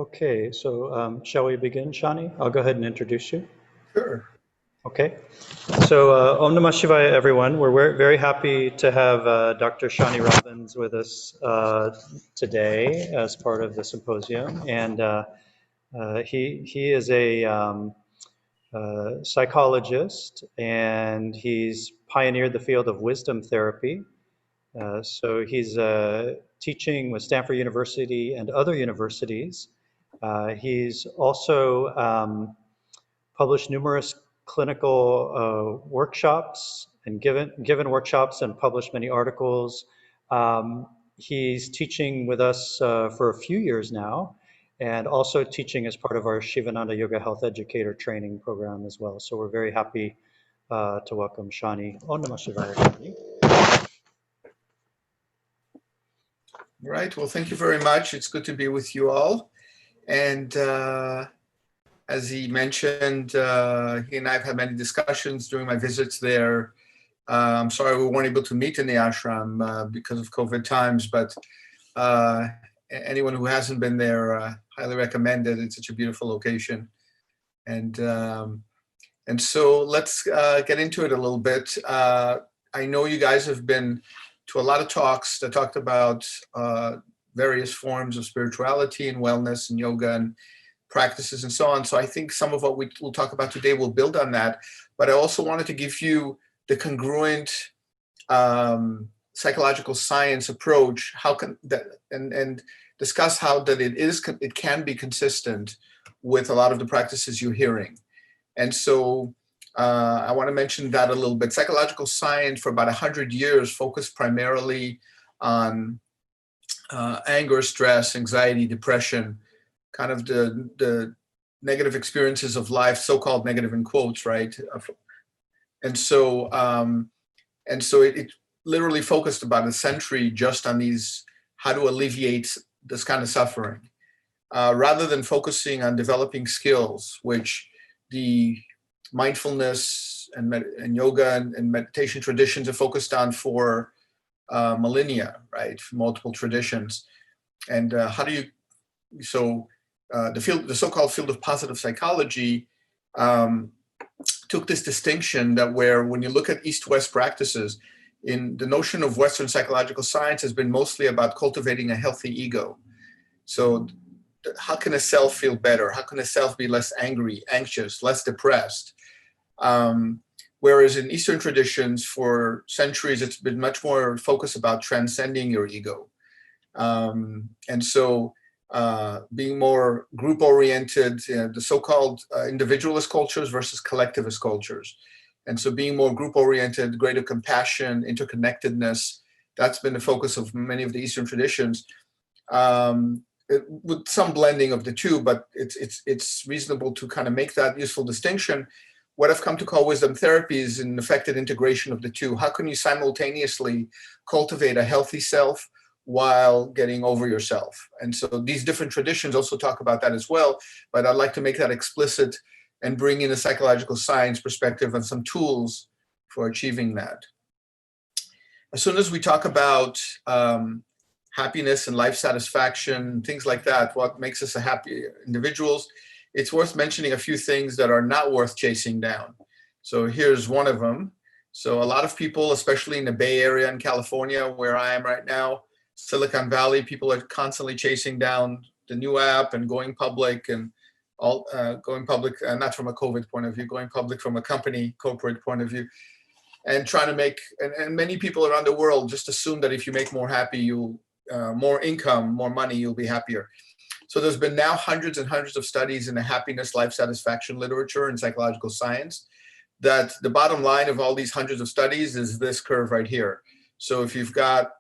Okay, so shall we begin, Shani? I'll go ahead and introduce you. Sure. Okay, so Om Namah Shivaya, everyone. We're very happy to have Dr. Shani Robbins with us today as part of the symposium. And he is a psychologist, and he's pioneered the field of wisdom therapy. So he's teaching with Stanford University and other universities. He's also published numerous clinical workshops and given workshops and published many articles. He's teaching with us for a few years now, and also teaching as part of our Shivananda Yoga Health Educator training program as well. So we're very happy to welcome Shani. Om Namah Shivaya, Shani. Right. Well, thank you very much. It's good to be with you all. And as he mentioned, he and I have had many discussions during my visits there. I'm sorry we weren't able to meet in the ashram because of COVID times, but anyone who hasn't been there, highly recommend it. It's such a beautiful location. And so let's get into it a little bit. I know you guys have been to a lot of talks that talked about various forms of spirituality and wellness and yoga and practices and so on. So I think some of what we'll talk about today will build on that. But I also wanted to give you the congruent psychological science approach, how can that, and discuss how that it can be consistent with a lot of the practices you're hearing. And so I want to mention that a little bit. Psychological science for about 100 years focused primarily on anger, stress, anxiety, depression, kind of the negative experiences of life, so-called negative in quotes, right? And so it literally focused about a century just on these, how to alleviate this kind of suffering, rather than focusing on developing skills, which the mindfulness and yoga and meditation traditions are focused on for millennia, right? Multiple traditions. And how do you, so the so-called field of positive psychology took this distinction that where when you look at East-West practices, in the notion of Western psychological science has been mostly about cultivating a healthy ego. So how can a self feel better? How can a self be less angry, anxious, less depressed? Whereas in Eastern traditions, for centuries, it's been much more focused about transcending your ego. And so being more group-oriented, the so-called individualist cultures versus collectivist cultures. And so being more group-oriented, greater compassion, interconnectedness, that's been the focus of many of the Eastern traditions. With some blending of the two, but it's reasonable to kind of make that useful distinction. What I've come to call wisdom therapy is an effective integration of the two. How can you simultaneously cultivate a healthy self while getting over yourself? And so these different traditions also talk about that as well, but I'd like to make that explicit and bring in a psychological science perspective and some tools for achieving that. As soon as we talk about happiness and life satisfaction, things like that, what makes us a happy individuals, it's worth mentioning a few things that are not worth chasing down. So here's one of them. So a lot of people, especially in the Bay Area in California, where I am right now, Silicon Valley, people are constantly chasing down the new app and going public and all going public, not from a COVID point of view, going public from a company corporate point of view, and trying to make, and many people around the world just assume that if you make more happy, you'll more income, more money, you'll be happier. So there's been now hundreds and hundreds of studies in the happiness, life satisfaction literature and psychological science that the bottom line of all these hundreds of studies is this curve right here. So if you've got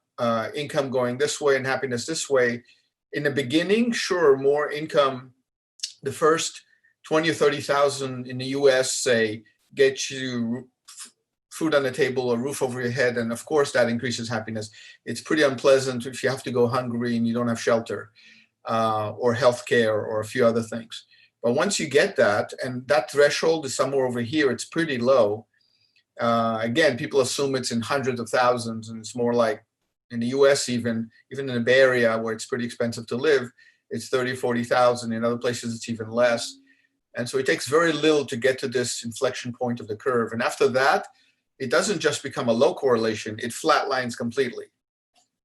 income going this way and happiness this way, in the beginning, sure, more income, the first 20 or 30,000 in the US, say, get you food on the table, a roof over your head, and of course that increases happiness. It's pretty unpleasant if you have to go hungry and you don't have shelter or healthcare or a few other things. But once you get that, and that threshold is somewhere over here, it's pretty low. Again, people assume it's in hundreds of thousands, and it's more like in the US even in the Bay Area where it's pretty expensive to live, it's 30, 40,000. In other places, it's even less. And so it takes very little to get to this inflection point of the curve. And after that, it doesn't just become a low correlation, it flatlines completely.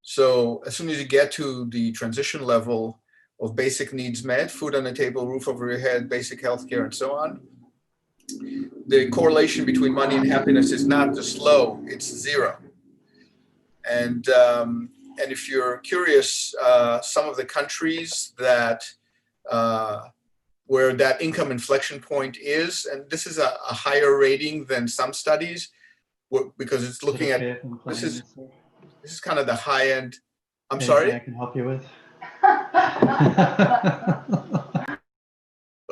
So as soon as you get to the transition level of basic needs met, food on the table, roof over your head, basic healthcare, and so on, the correlation between money and happiness is not just low, it's zero. And if you're curious, some of the countries that where that income inflection point is, and this is a higher rating than some studies, because it's looking at, this is kind of the high end. I'm sorry? I can help you with.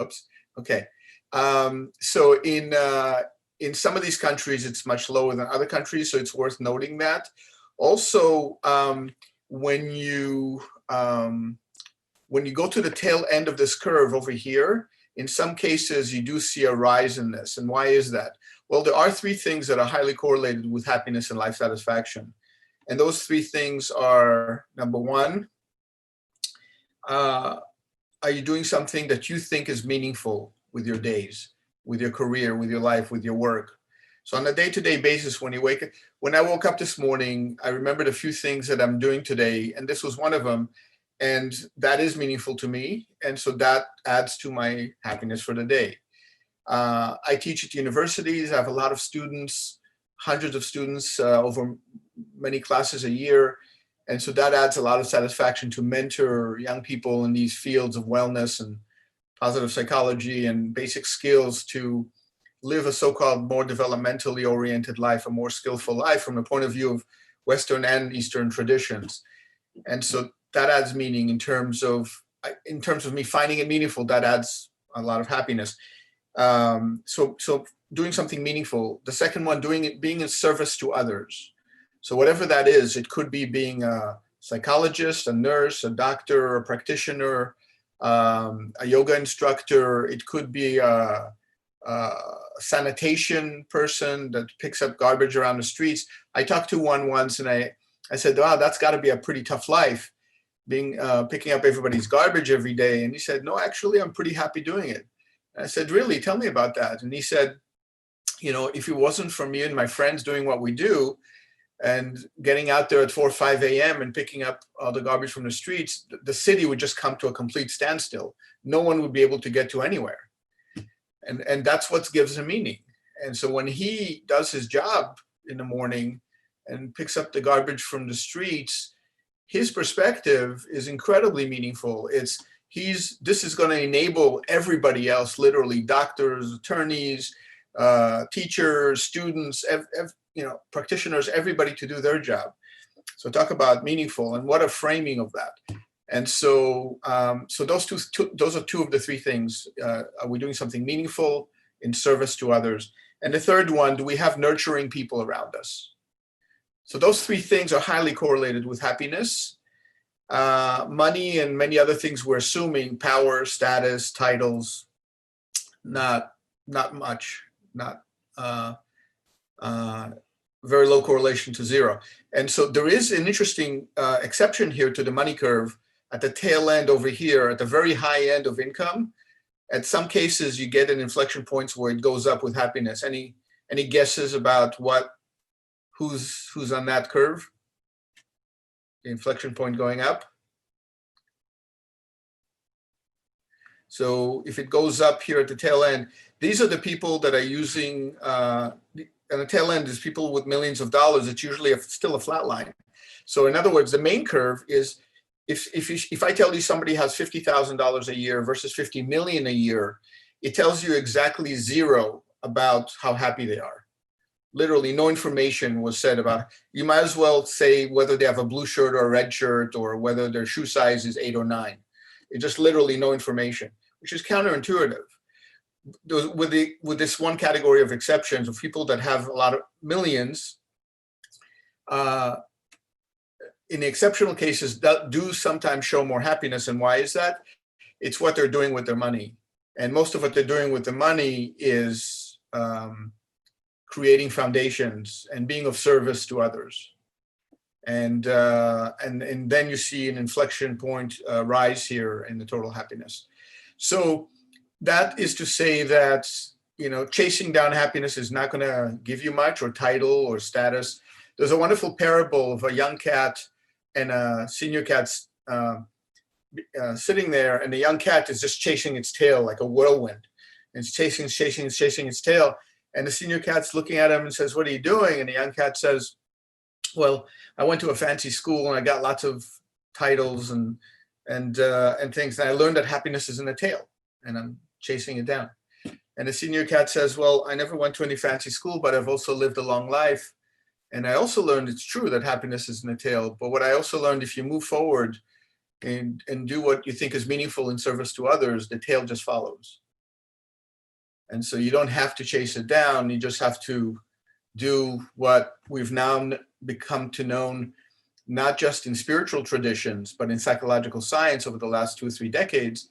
Oops. Okay. So in some of these countries, it's much lower than other countries, so it's worth noting that. Also, when you go to the tail end of this curve over here, in some cases, you do see a rise in this. And why is that? Well, there are three things that are highly correlated with happiness and life satisfaction. And those three things are, number one, are you doing something that you think is meaningful with your days, with your career, with your life, with your work? So on a day-to-day basis, when I woke up this morning, I remembered a few things that I'm doing today, and this was one of them. And that is meaningful to me. And so that adds to my happiness for the day. I teach at universities. I have a lot of students, hundreds of students over many classes a year. And so that adds a lot of satisfaction to mentor young people in these fields of wellness and positive psychology and basic skills to live a so-called more developmentally oriented life, a more skillful life from the point of view of Western and Eastern traditions. And so that adds meaning in terms of me finding it meaningful. That adds a lot of happiness. So doing something meaningful. The second one, being in service to others. So whatever that is, it could be being a psychologist, a nurse, a doctor, a practitioner, a yoga instructor. It could be a sanitation person that picks up garbage around the streets. I talked to one once, and I said, wow, that's got to be a pretty tough life, picking up everybody's garbage every day. And he said, no, actually, I'm pretty happy doing it. And I said, really? Tell me about that. And he said, if it wasn't for me and my friends doing what we do and getting out there at 4 or 5 a.m. and picking up all the garbage from the streets, the city would just come to a complete standstill. No one would be able to get to anywhere. And that's what gives him meaning. And so when he does his job in the morning and picks up the garbage from the streets, his perspective is incredibly meaningful. This is going to enable everybody else, literally doctors, attorneys, teachers, students, practitioners, everybody to do their job. So talk about meaningful, and what a framing of that. And so, those are two of the three things. Are we doing something meaningful in service to others? And the third one, do we have nurturing people around us? So those three things are highly correlated with happiness. Money and many other things we're assuming, power, status, titles, not much, very low correlation to zero. And so there is an interesting exception here to the money curve at the tail end over here, at the very high end of income. At some cases, you get an inflection points where it goes up with happiness. Any guesses about who's on that curve? The inflection point going up. So if it goes up here at the tail end, these are the people that are using, and the tail end is people with millions of dollars. It's usually still a flat line. So in other words, the main curve is if I tell you somebody has $50,000 a year versus 50 million a year, it tells you exactly zero about how happy they are. Literally no information was said about, you might as well say whether they have a blue shirt or a red shirt or whether their shoe size is 8 or 9. It's just literally no information, which is counterintuitive. With this one category of exceptions of people that have a lot of millions, in the exceptional cases that do sometimes show more happiness. And why is that? It's what they're doing with their money. And most of what they're doing with the money is creating foundations and being of service to others. and then you see an inflection point rise here in the total happiness. So that is to say that, chasing down happiness is not going to give you much, or title or status. There's a wonderful parable of a young cat and a senior cat sitting there, and the young cat is just chasing its tail like a whirlwind. And it's chasing its tail. And the senior cat's looking at him and says, "What are you doing?" And the young cat says, "Well, I went to a fancy school and I got lots of titles and things. And I learned that happiness is in the tail, and I'm chasing it down." And the senior cat says, "Well, I never went to any fancy school, but I've also lived a long life. And I also learned it's true that happiness is in the tail. But what I also learned, if you move forward and do what you think is meaningful in service to others, the tail just follows. And so you don't have to chase it down. You just have to do what we've now become to know, not just in spiritual traditions, but in psychological science over the last 2 or 3 decades,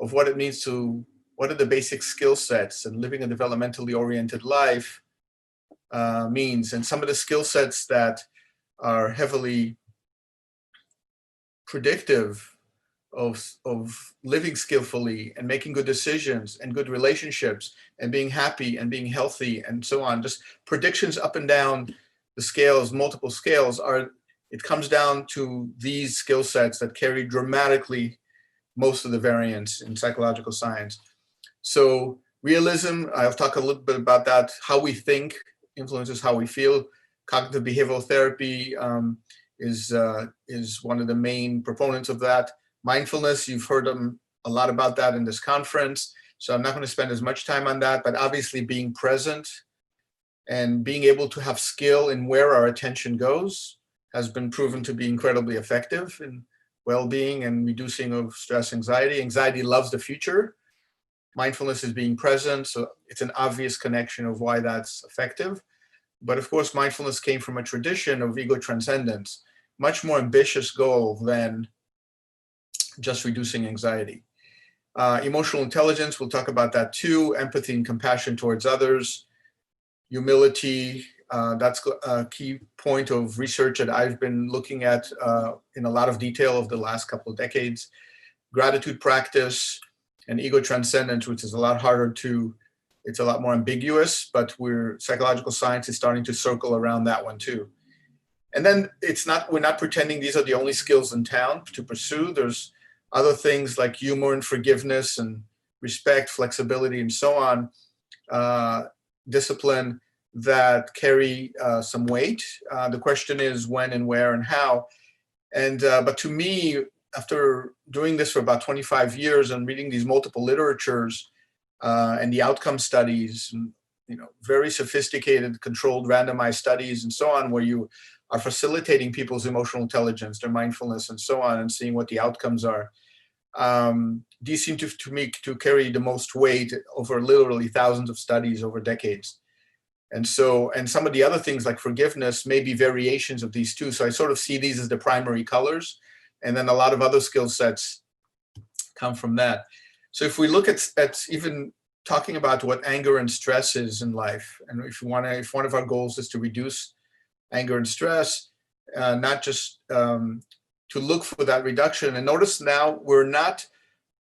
of what it means to, what are the basic skill sets, and living a developmentally oriented life means. And some of the skill sets that are heavily predictive of living skillfully and making good decisions and good relationships and being happy and being healthy and so on, just predictions up and down the scales, multiple scales, it comes down to these skill sets that carry dramatically most of the variance in psychological science. So realism, I'll talk a little bit about that. How we think influences how we feel. Cognitive behavioral therapy is one of the main proponents of that. Mindfulness, you've heard a lot about that in this conference, so I'm not going to spend as much time on that, but obviously being present and being able to have skill in where our attention goes has been proven to be incredibly effective in well-being and reducing of stress, anxiety. Anxiety loves the future. Mindfulness is being present, so it's an obvious connection of why that's effective. But of course, mindfulness came from a tradition of ego transcendence, much more ambitious goal than just reducing anxiety. Emotional intelligence, we'll talk about that too. Empathy and compassion towards others. Humility, that's a key point of research that I've been looking at in a lot of detail over the last couple of decades. Gratitude practice and ego transcendence, which is a lot harder to, it's a lot more ambiguous, but psychological science is starting to circle around that one too. And then we're not pretending these are the only skills in town to pursue. There's other things like humor and forgiveness and respect, flexibility, and so on, discipline that carry some weight. The question is when and where and how. And but to me, after doing this for about 25 years and reading these multiple literatures and the outcome studies, and, very sophisticated, controlled, randomized studies and so on, where you are facilitating people's emotional intelligence, their mindfulness, and so on, and seeing what the outcomes are. These seem to me to carry the most weight over literally thousands of studies over decades. And some of the other things like forgiveness may be variations of these two. So I sort of see these as the primary colors. And then a lot of other skill sets come from that. So if we look at even talking about what anger and stress is in life, and if one of our goals is to reduce anger and stress, not just to look for that reduction. And notice now we're not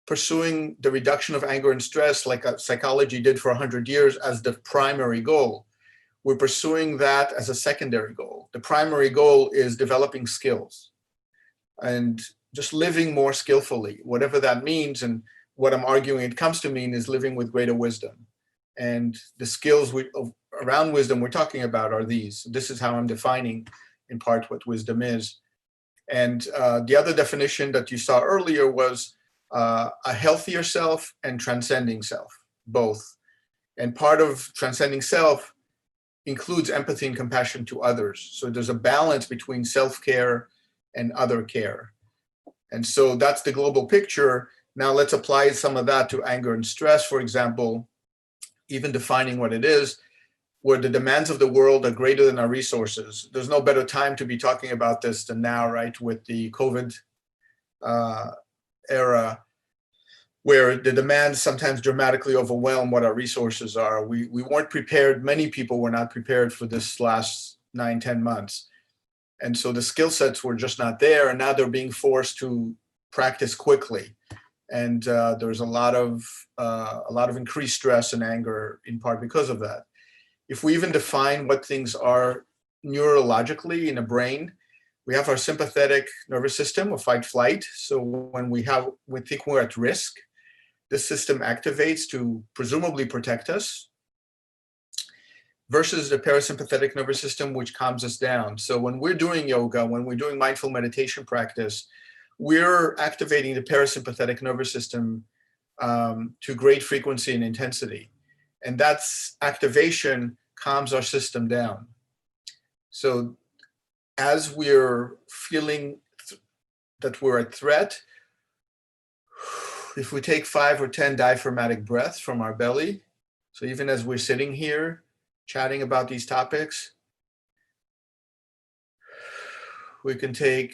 pursuing the reduction of anger and stress like psychology did for 100 years as the primary goal. We're pursuing that as a secondary goal. The primary goal is developing skills and just living more skillfully, whatever that means. And what I'm arguing it comes to mean is living with greater wisdom. And the skills around wisdom we're talking about are these. This is how I'm defining in part what wisdom is. And the other definition that you saw earlier was a healthier self and transcending self, both. And part of transcending self includes empathy and compassion to others. So there's a balance between self-care and other care. And so that's the global picture. Now let's apply some of that to anger and stress, for example, even defining what it is, where the demands of the world are greater than our resources. There's no better time to be talking about this than now, right? With the COVID era, where the demands sometimes dramatically overwhelm what our resources are. We weren't prepared, many people were not prepared for this last 9-10 months. And so the skill sets were just not there, and now they're being forced to practice quickly. And there's a lot of increased stress and anger in part because of that. If we even define what things are neurologically in the brain, we have our sympathetic nervous system of fight flight. So when we think we're at risk, this system activates to presumably protect us, versus the parasympathetic nervous system, which calms us down. So when we're doing yoga, when we're doing mindful meditation practice, we're activating the parasympathetic nervous system to great frequency and intensity. And that's activation calms our system down. So as we're feeling that we're at threat, if we take 5 or 10 diaphragmatic breaths from our belly, so even as we're sitting here chatting about these topics, we can take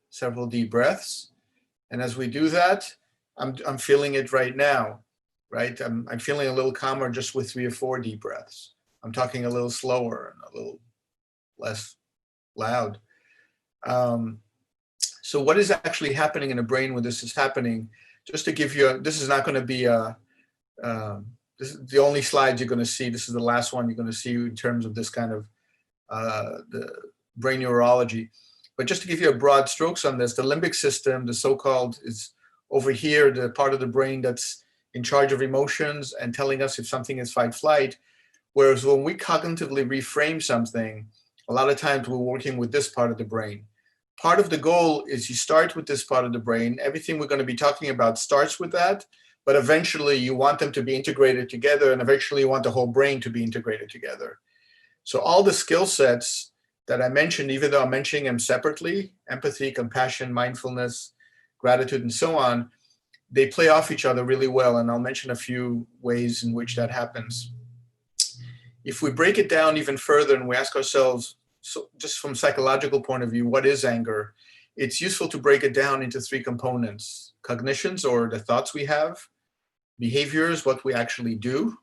several deep breaths. And as we do that, I'm feeling it right now, right? I'm feeling a little calmer just with 3 or 4 deep breaths. I'm talking a little slower and a little less loud. So what is actually happening in the brain when this is happening? Just to give you, this is not going to be this is the only slide you're going to see. This is the last one you're going to see in terms of this kind of the brain neurology. But just to give you a broad strokes on this, the limbic system, the so-called, is over here, the part of the brain that's in charge of emotions and telling us if something is fight flight. Whereas when we cognitively reframe something, a lot of times we're working with this part of the brain. Part of the goal is you start with this part of the brain. Everything we're going to be talking about starts with that, but eventually you want them to be integrated together, and eventually you want the whole brain to be integrated together. So all the skill sets that I mentioned, even though I'm mentioning them separately, empathy, compassion, mindfulness, gratitude, and so on, they play off each other really well. And I'll mention a few ways in which that happens. If we break it down even further and we ask ourselves, so just from a psychological point of view, what is anger? It's useful to break it down into 3 components: cognitions, or the thoughts we have; behaviors, what we actually do;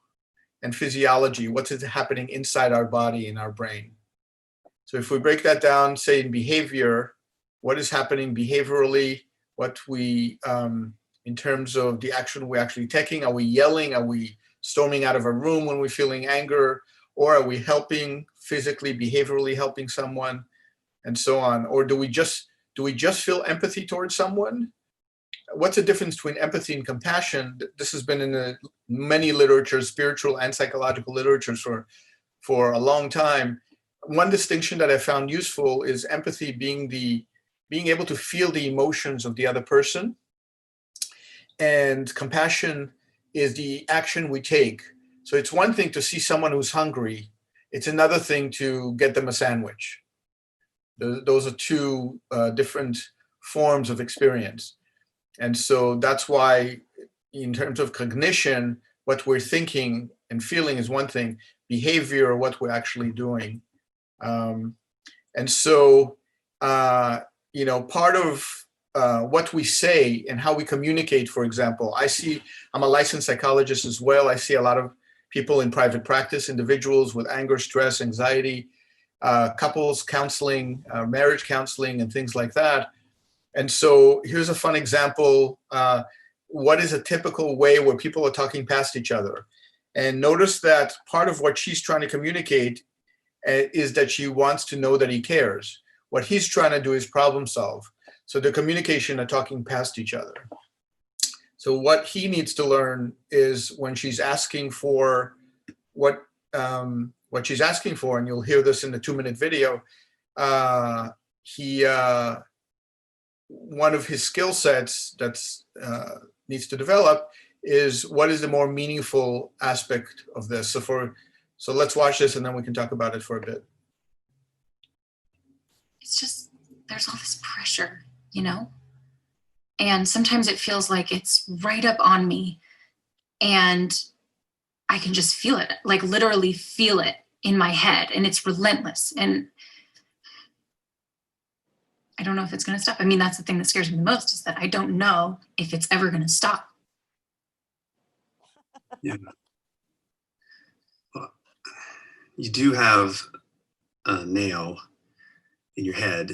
and physiology, what is happening inside our body, in our brain. So if we break that down, say in behavior, what is happening behaviorally, what we, in terms of the action we're actually taking, are we yelling? Are we storming out of a room when we're feeling anger? Or are we helping physically, behaviorally helping someone, and so on? Or do we just feel empathy towards someone? What's the difference between empathy and compassion? This has been in many literatures, spiritual and psychological literatures for a long time. One distinction that I found useful is empathy being able to feel the emotions of the other person, and compassion is the action we take. So it's one thing to see someone who's hungry. It's another thing to get them a sandwich. Those are 2 different forms of experience. And so that's why, in terms of cognition, what we're thinking and feeling is one thing, behavior, what we're actually doing. And so, part of what we say and how we communicate, for example, I'm a licensed psychologist as well. I see a lot of people in private practice, individuals with anger, stress, anxiety, couples counseling, marriage counseling, and things like that. And so here's a fun example. What is a typical way where people are talking past each other? And notice that part of what she's trying to communicate is that she wants to know that he cares. What he's trying to do is problem solve. So the communication are talking past each other. So what he needs to learn is when she's asking for what she's asking for, and you'll hear this in the 2-minute video, one of his skill sets that's needs to develop is what is the more meaningful aspect of this. So let's watch this and then we can talk about it for a bit. It's just, there's all this pressure, and sometimes it feels like it's right up on me and I can just feel it, like literally feel it in my head, and it's relentless. And I don't know if it's going to stop. I mean, that's the thing that scares me the most, is that I don't know if it's ever going to stop. Yeah. Well, you do have a nail in your head.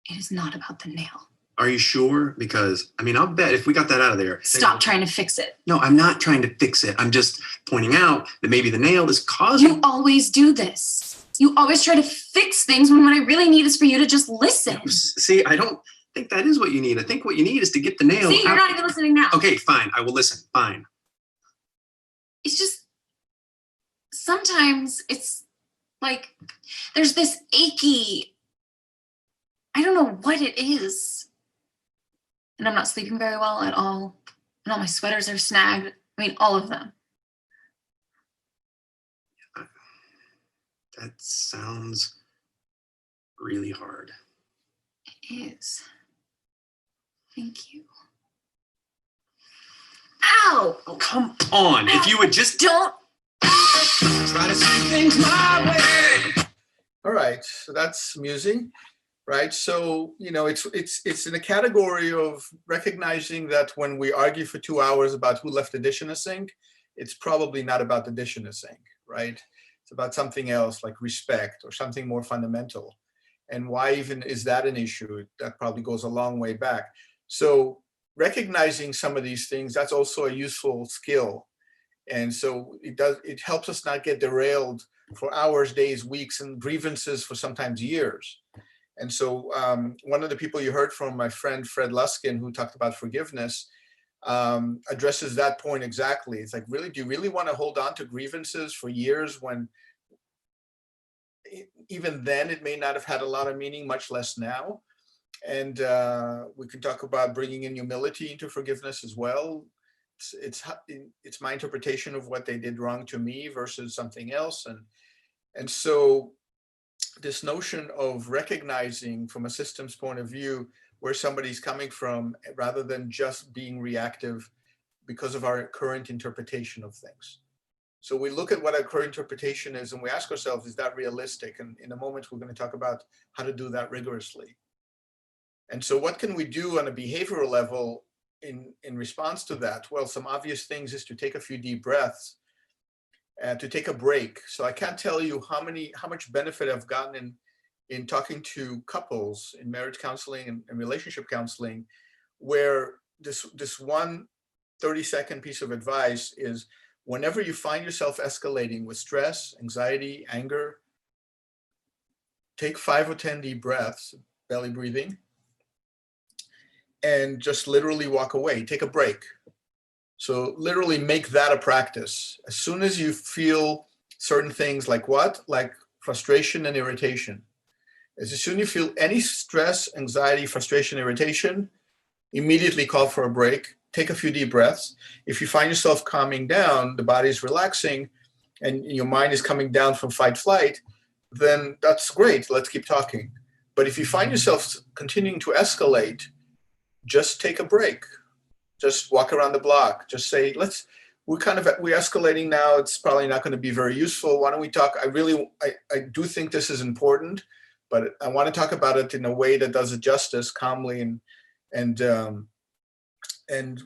It is not about the nail. Are you sure? Because, I mean, I'll bet if we got that out of there. Stop trying to fix it. No, I'm not trying to fix it. I'm just pointing out that maybe the nail is causing. You always do this. You always try to fix things when what I really need is for you to just listen. See, I don't think that is what you need. I think what you need is to get the nail. See, you're out. not even listening now. Okay, fine. I will listen. Fine. It's just, sometimes it's like there's this achy, I don't know what it is. And I'm not sleeping very well at all. And all my sweaters are snagged. I mean, all of them. That sounds really hard. It is. Thank you. Ow! Oh, come on. If you would just Don't. try to see things my way. All right, so that's musing, right? So, you know, it's in a category of recognizing that when we argue for 2 hours about who left the dish in the sink, it's probably not about the dish in the sink, right? It's about something else like respect or something more fundamental. And why even is that an issue? That probably goes a long way back. So recognizing some of these things, that's also a useful skill. And so it helps us not get derailed for hours, days, weeks, and grievances for sometimes years. And so one of the people you heard from, my friend Fred Luskin, who talked about forgiveness, addresses that point exactly. It's like, really, do you really want to hold on to grievances for years when even then it may not have had a lot of meaning, much less now? And we can talk about bringing in humility into forgiveness as well. It's my interpretation of what they did wrong to me versus something else. And so this notion of recognizing from a systems point of view where somebody's coming from, rather than just being reactive because of our current interpretation of things. So we look at what our current interpretation is and we ask ourselves, is that realistic? And in a moment, we're going to talk about how to do that rigorously. And so what can we do on a behavioral level in response to that? Well, some obvious things is to take a few deep breaths and to take a break. So I can't tell you how much benefit I've gotten in talking to couples in marriage counseling and relationship counseling, where this one 30-second piece of advice is, whenever you find yourself escalating with stress, anxiety, anger, take 5 or 10 deep breaths, belly breathing, and just literally walk away, take a break. So literally make that a practice. As soon as you feel certain things like what? Like frustration and irritation. As soon as you feel any stress, anxiety, frustration, irritation, immediately call for a break, take a few deep breaths. If you find yourself calming down, the body is relaxing, and your mind is coming down from fight flight, then that's great, let's keep talking. But if you find yourself continuing to escalate, just take a break. Just walk around the block. Just say, we're escalating now. It's probably not going to be very useful. Why don't we talk? I do think this is important, but I want to talk about it in a way that does it justice, calmly and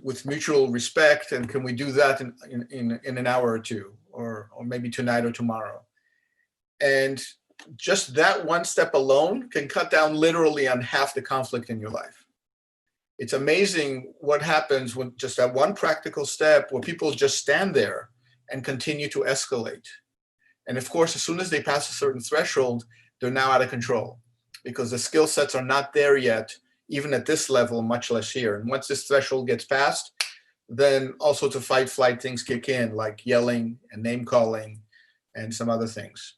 with mutual respect. And can we do that in an hour or two, or maybe tonight or tomorrow? And just that one step alone can cut down literally on half the conflict in your life. It's amazing what happens when just that one practical step where people just stand there and continue to escalate. And of course, as soon as they pass a certain threshold, they're now out of control because the skill sets are not there yet, even at this level, much less here. And once this threshold gets passed, then all sorts of fight, flight things kick in, like yelling and name calling and some other things.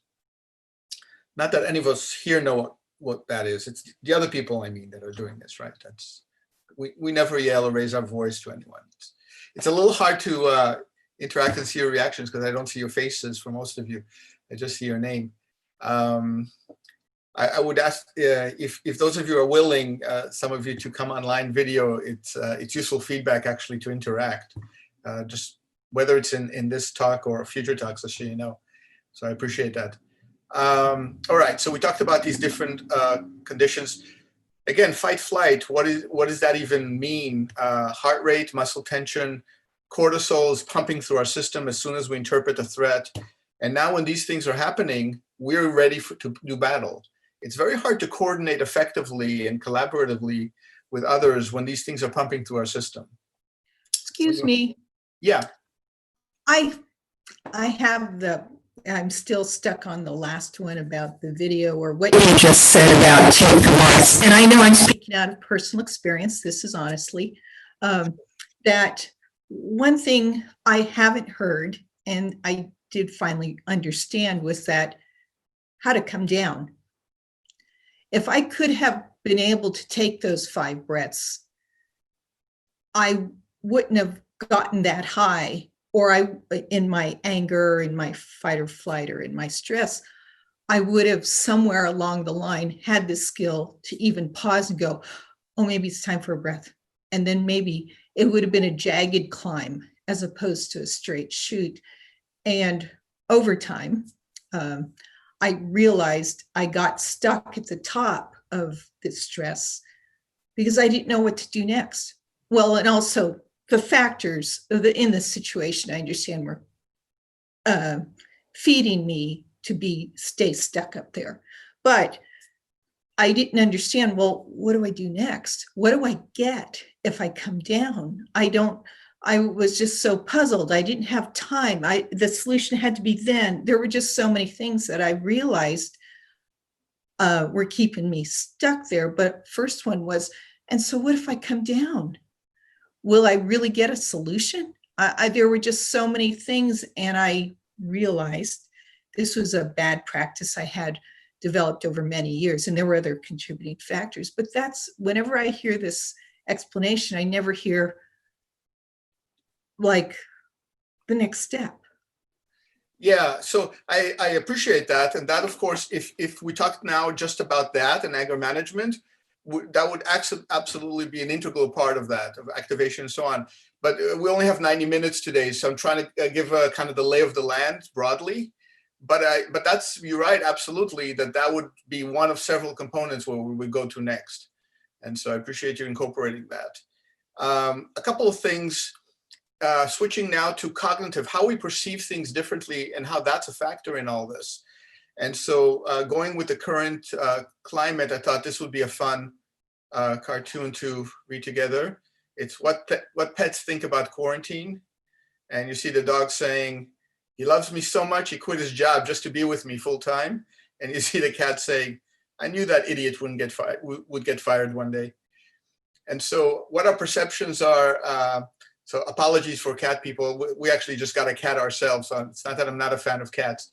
Not that any of us here know what that is. It's the other people, I mean, that are doing this, right? We never yell or raise our voice to anyone. It's a little hard to interact and see your reactions because I don't see your faces for most of you. I just see your name. I would ask if those of you are willing, some of you to come online video. It's useful feedback actually to interact, just whether it's in this talk or future talks, just so you know. So I appreciate that. All right, so we talked about these different conditions. Again, fight, flight, what does that even mean? Heart rate, muscle tension, cortisol is pumping through our system as soon as we interpret a threat. And now when these things are happening, we're ready to do battle. it's very hard to coordinate effectively and collaboratively with others when these things are pumping through our system. Excuse me. Yeah. I'm still stuck on the last one about the video or what you just said about take the loss. And I know I'm speaking out of personal experience. This is honestly, that one thing I haven't heard, and I did finally understand, was that how to come down. If I could have been able to take those 5 breaths, I wouldn't have gotten that high, or in my anger, in my fight or flight, or in my stress, I would have somewhere along the line had the skill to even pause and go, oh, maybe it's time for a breath. And then maybe it would have been a jagged climb as opposed to a straight shoot. And over time, I realized I got stuck at the top of the stress because I didn't know what to do next. Well, and also the factors in the situation, I understand, were feeding me to stay stuck up there. But I didn't understand, well, what do I do next? What do I get if I come down? I was just so puzzled. I didn't have time. The solution had to be then. There were just so many things that I realized were keeping me stuck there. But first one was, and so what if I come down? Will I really get a solution? There were just so many things, and I realized this was a bad practice I had developed over many years, and there were other contributing factors. But that's, whenever I hear this explanation, I never hear like the next step. Yeah, so I appreciate that. And that, of course, if we talk now just about that and anger management, that would absolutely be an integral part of that, of activation and so on. But we only have 90 minutes today, so I'm trying to give a kind of the lay of the land broadly. But that's, you're right, absolutely, that would be one of several components where we would go to next. And so I appreciate you incorporating that. A couple of things, switching now to cognitive, how we perceive things differently and how that's a factor in all this. And so going with the current climate, I thought this would be a fun cartoon to read together. It's what pets think about quarantine. And you see the dog saying, he loves me so much, he quit his job just to be with me full time. And you see the cat saying, I knew that idiot would get fired one day. And so what our perceptions are, so apologies for cat people. We actually just got a cat ourselves. So it's not that I'm not a fan of cats.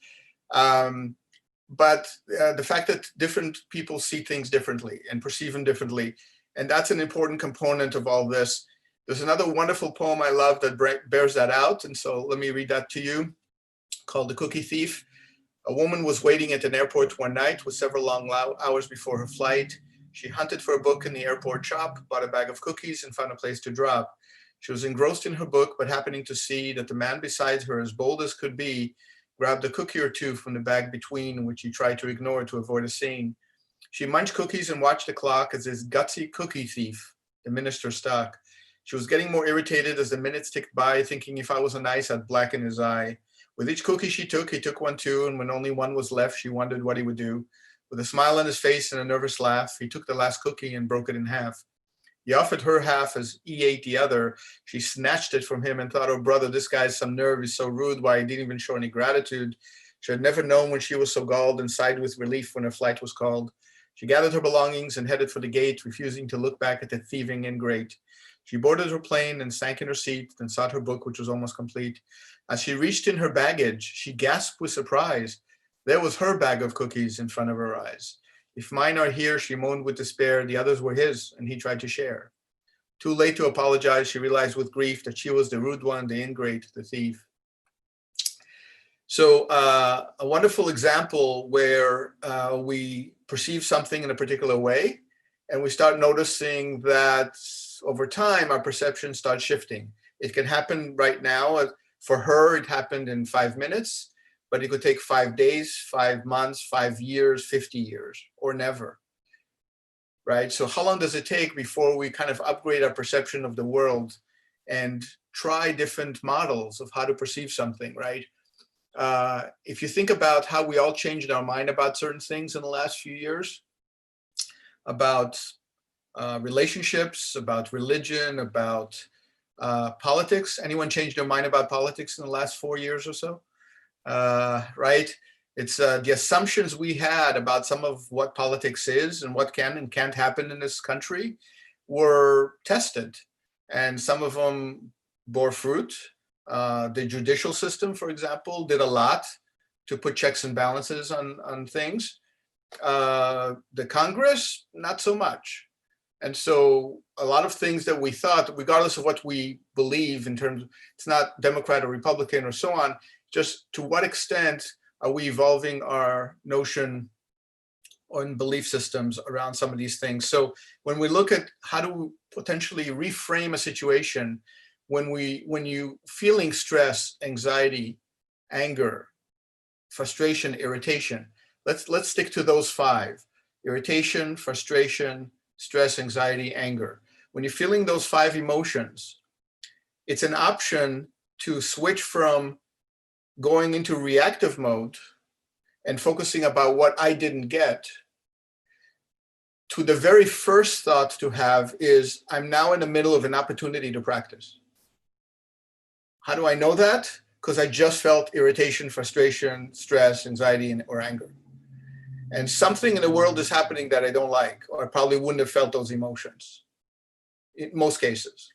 But the fact that different people see things differently and perceive them differently. And that's an important component of all this. There's another wonderful poem I love that bears that out. And so let me read that to you, called The Cookie Thief. A woman was waiting at an airport one night with several long hours before her flight. She hunted for a book in the airport shop, bought a bag of cookies, and found a place to drop. She was engrossed in her book, but happening to see that the man beside her, as bold as could be, grabbed a cookie or two from the bag between, which he tried to ignore to avoid a scene. She munched cookies and watched the clock as this gutsy cookie thief diminished her stock. She was getting more irritated as the minutes ticked by, thinking if I was an ice, I'd blacken his eye. With each cookie she took, he took one too, and when only one was left, she wondered what he would do. With a smile on his face and a nervous laugh, he took the last cookie and broke it in half. He offered her half as he ate the other. She snatched it from him and thought, oh brother, this guy's some nerve. He's so rude. Why, he didn't even show any gratitude. She had never known when she was so galled and sighed with relief when her flight was called. She gathered her belongings and headed for the gate, refusing to look back at the thieving ingrate. She boarded her plane and sank in her seat, then sought her book, which was almost complete. As she reached in her baggage, she gasped with surprise. There was her bag of cookies in front of her eyes. If mine are here, she moaned with despair, the others were his, and he tried to share. Too late to apologize, she realized with grief that she was the rude one, the ingrate, the thief. So a wonderful example where we perceive something in a particular way, and we start noticing that over time, our perception starts shifting. It can happen right now. For her, it happened in 5 minutes, but it could take 5 days, 5 months, 5 years, 50 years, or never, right? So how long does it take before we kind of upgrade our perception of the world and try different models of how to perceive something, right? if you think about how we all changed our mind about certain things in the last few years, about relationships, about religion, about politics. Anyone changed their mind about politics in the last 4 years or so? Right? It's the assumptions we had about some of what politics is and what can and can't happen in this country were tested. And some of them bore fruit. The judicial system, for example, did a lot to put checks and balances on things. The Congress, not so much. And so a lot of things that we thought, regardless of what we believe in terms of, it's not Democrat or Republican or so on, just to what extent are we evolving our notion on belief systems around some of these things. So when we look at how to potentially reframe a situation, when you feeling stress, anxiety, anger, frustration, irritation, let's stick to those 5: irritation, frustration, stress, anxiety, anger. When you're feeling those 5 emotions, it's an option to switch from going into reactive mode and focusing about what I didn't get to the very first thought to have is, I'm now in the middle of an opportunity to practice. How do I know that? Because I just felt irritation, frustration, stress, anxiety, or anger. And something in the world is happening that I don't like, or I probably wouldn't have felt those emotions in most cases.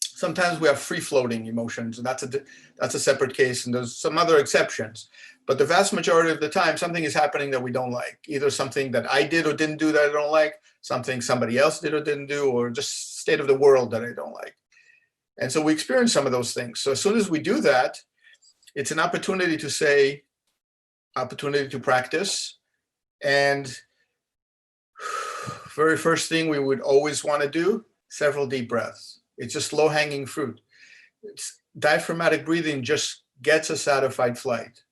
Sometimes we have free-floating emotions, and that's a separate case, and there's some other exceptions. But the vast majority of the time, something is happening that we don't like, either something that I did or didn't do that I don't like, something somebody else did or didn't do, or just state of the world that I don't like. And so we experience some of those things. So as soon as we do that, it's an opportunity to say, opportunity to practice. And very first thing we would always want to do, several deep breaths. It's just low-hanging fruit. It's diaphragmatic breathing just gets us out of fight flight,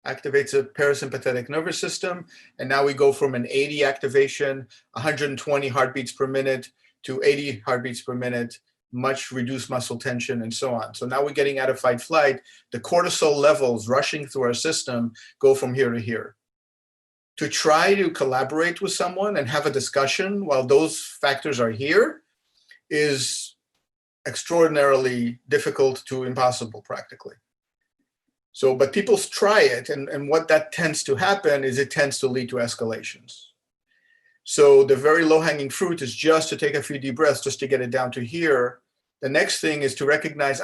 activates a parasympathetic nervous system, and now we go from an 80 activation, 120 heartbeats per minute to 80 heartbeats per minute, much reduced muscle tension, and so on. So now we're getting out of fight flight. The cortisol levels rushing through our system go from here to here. To try to collaborate with someone and have a discussion while those factors are here is extraordinarily difficult to impossible practically. So, but people try it, and what that tends to happen is it tends to lead to escalations. So the very low-hanging fruit is just to take a few deep breaths just to get it down to here. The next thing is to recognize,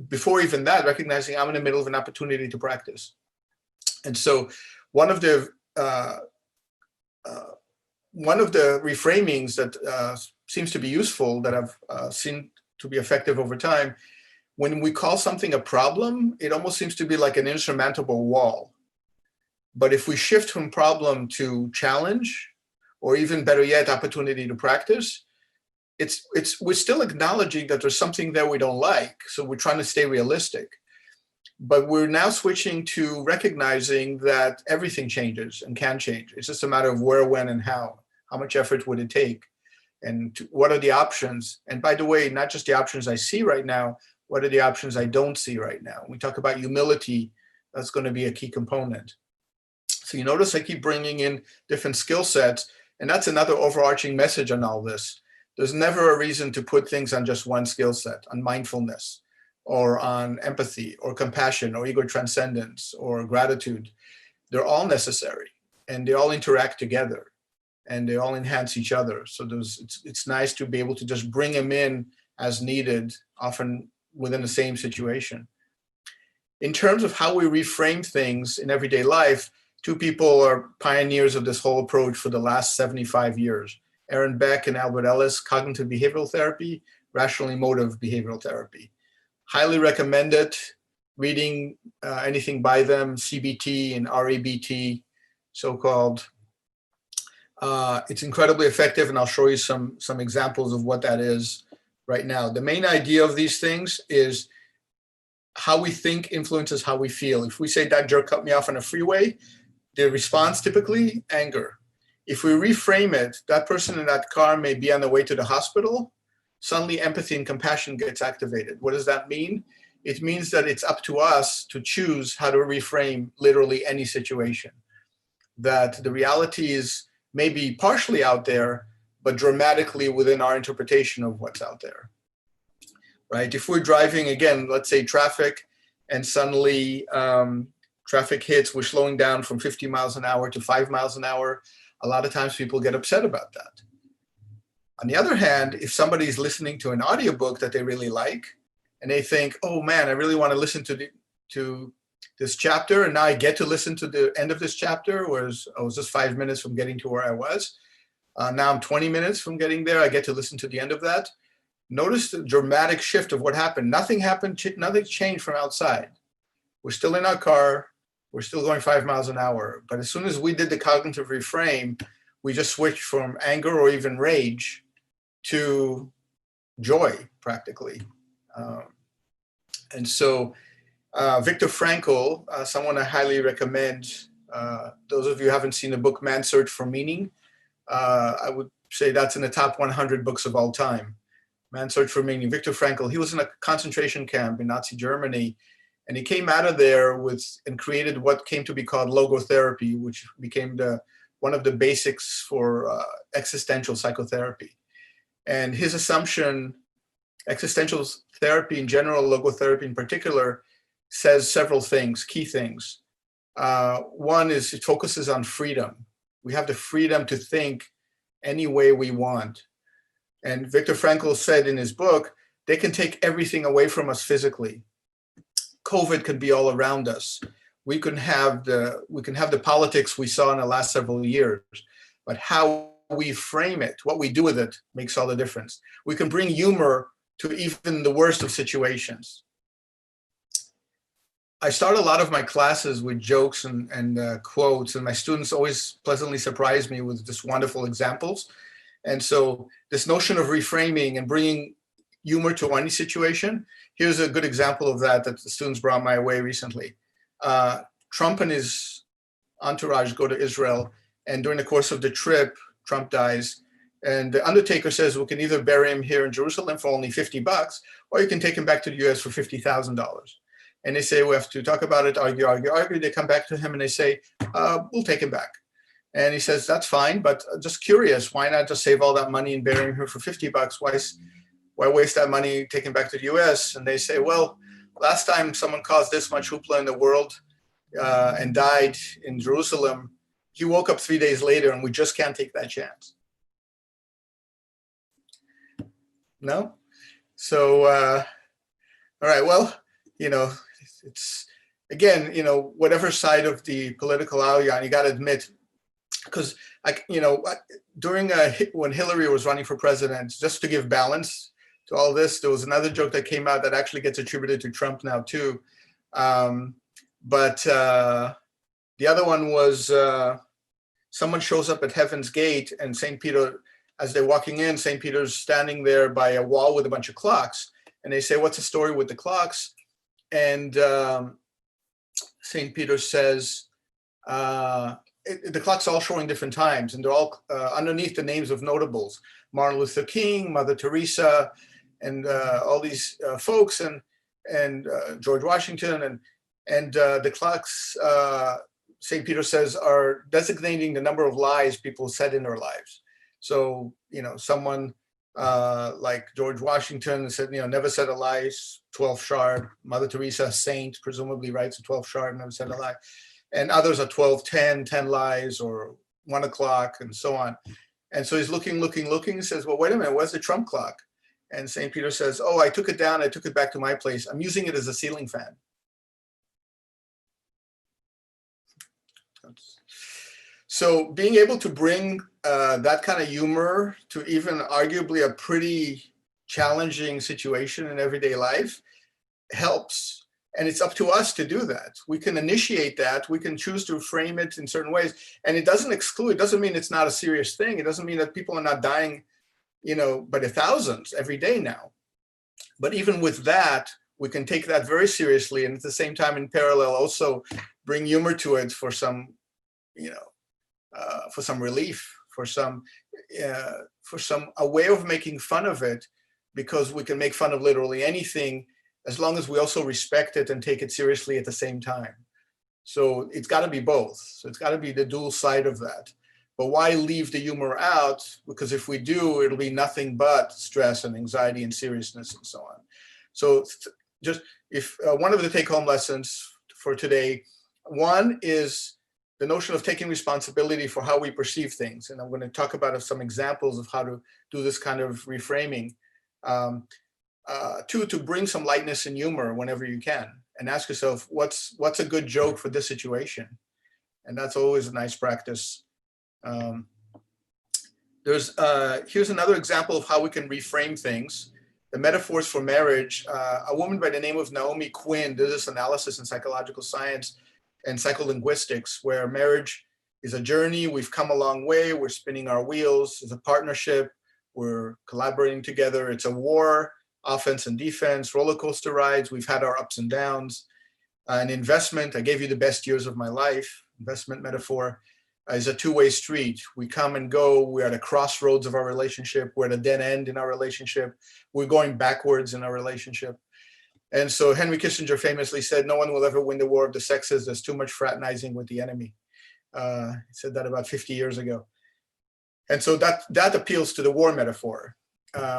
before even that, recognizing I'm in the middle of an opportunity to practice. And so one of the reframings that seems to be useful, that I've seen to be effective over time, when we call something a problem, it almost seems to be like an insurmountable wall. But if we shift from problem to challenge, or even better yet, opportunity to practice, we're still acknowledging that there's something there we don't like. So we're trying to stay realistic. But we're now switching to recognizing that everything changes and can change. It's just a matter of where, when, and how. How much effort would it take? And what are the options? And by the way, not just the options I see right now, what are the options I don't see right now? When we talk about humility, that's going to be a key component. So you notice I keep bringing in different skill sets, and that's another overarching message on all this. There's never a reason to put things on just one skill set, on mindfulness, or on empathy, or compassion, or ego transcendence, or gratitude. They're all necessary, and they all interact together, and they all enhance each other. So it's nice to be able to just bring them in as needed, often within the same situation. In terms of how we reframe things in everyday life, two people are pioneers of this whole approach for the last 75 years. Aaron Beck and Albert Ellis, cognitive behavioral therapy, rational emotive behavioral therapy. Highly recommend it. Reading anything by them, CBT and RABT, so-called. It's incredibly effective, and I'll show you some examples of what that is right now. The main idea of these things is how we think influences how we feel. If we say that jerk cut me off on a freeway, the response typically, anger. If we reframe it, that person in that car may be on the way to the hospital. Suddenly empathy and compassion gets activated. What does that mean? it means that it's up to us to choose how to reframe literally any situation. That the reality is maybe partially out there, but dramatically within our interpretation of what's out there, right? If we're driving, again, let's say traffic, and suddenly traffic hits, we're slowing down from 50 miles an hour to 5 miles an hour. A lot of times people get upset about that. On the other hand, if somebody's listening to an audiobook that they really like, and they think, oh man, I really want to listen to this chapter, and now I get to listen to the end of this chapter, whereas I was just 5 minutes from getting to where I was. Now I'm 20 minutes from getting there, I get to listen to the end of that. Notice the dramatic shift of what happened. Nothing happened, nothing changed from outside. We're still in our car, we're still going 5 miles an hour, but as soon as we did the cognitive reframe, we just switched from anger or even rage to joy, practically. And so Viktor Frankl, someone I highly recommend, those of you who haven't seen the book Man's Search for Meaning, I would say that's in the top 100 books of all time. Man's Search for Meaning. Viktor Frankl, he was in a concentration camp in Nazi Germany, and he came out of there and created what came to be called logotherapy, which became one of the basics for existential psychotherapy. And his assumption, existential therapy in general, logotherapy in particular, says several things, key things. One is it focuses on freedom. We have the freedom to think any way we want. And Viktor Frankl said in his book, they can take everything away from us physically. COVID can be all around us. We can have the politics we saw in the last several years, but how we frame it, what we do with it, makes all the difference. We can bring humor to even the worst of situations. I start a lot of my classes with jokes and quotes, and my students always pleasantly surprise me with just wonderful examples. And so this notion of reframing and bringing humor to any situation, here's a good example of that the students brought my way recently. Trump and his entourage go to Israel, and during the course of the trip, Trump dies, and the undertaker says, we can either bury him here in Jerusalem for only $50, or you can take him back to the US for $50,000. And they say, we have to talk about it, argue. They come back to him and they say, we'll take him back. And he says, that's fine, but just curious, why not just save all that money and bury him here for $50? Why waste that money taking back to the US? And they say, well, last time someone caused this much hoopla in the world and died in Jerusalem, he woke up 3 days later and we just can't take that chance. No? So, all right, well, it's, again, whatever side of the political aisle you're on, you got to admit, because, during when Hillary was running for president, just to give balance to all this, there was another joke that came out that actually gets attributed to Trump now too. But the other one was someone shows up at Heaven's Gate, and St. Peter, as they're walking in, St. Peter's standing there by a wall with a bunch of clocks. And they say, what's the story with the clocks? And St. Peter says, the clocks are all showing different times, and they're all underneath the names of notables, Martin Luther King, Mother Teresa, and all these folks, and George Washington, and the clocks, St. Peter says, are designating the number of lies people said in their lives. So, someone like George Washington said, never said a lie, 12 sharp. Mother Teresa, saint, presumably writes a 12 sharp, never said a lie. And others are 12, 10 lies, or 1 o'clock, and so on. And so he's looking, and says, well, wait a minute, where's the Trump clock? And St. Peter says, oh, I took it down, I took it back to my place. I'm using it as a ceiling fan. So being able to bring that kind of humor to even arguably a pretty challenging situation in everyday life helps. And it's up to us to do that. We can initiate that. We can choose to frame it in certain ways. And it doesn't exclude, it doesn't mean it's not a serious thing. It doesn't mean that people are not dying, by the thousands every day now. But even with that, we can take that very seriously. And at the same time, in parallel, also bring humor to it for some, for some relief, for a way of making fun of it, because we can make fun of literally anything as long as we also respect it and take it seriously at the same time. So it's got to be both. So it's got to be the dual side of that. But why leave the humor out? Because if we do, it'll be nothing but stress and anxiety and seriousness and so on. So just if one of the take-home lessons for today, one is the notion of taking responsibility for how we perceive things. And I'm going to talk about some examples of how to do this kind of reframing. Two, to bring some lightness and humor whenever you can, and ask yourself, what's a good joke for this situation? And that's always a nice practice. Here's another example of how we can reframe things. The metaphors for marriage. A woman by the name of Naomi Quinn did this analysis in psychological science and psycholinguistics, where marriage is a journey. We've come a long way. We're spinning our wheels. It's a partnership. We're collaborating together. It's a war, offense and defense, roller coaster rides. We've had our ups and downs. An investment. I gave you the best years of my life. Investment metaphor is a two-way street. We come and go. We're at a crossroads of our relationship. We're at a dead end in our relationship. We're going backwards in our relationship. And so Henry Kissinger famously said, no one will ever win the war of the sexes. There's too much fraternizing with the enemy. He said that about 50 years ago. And so that appeals to the war metaphor.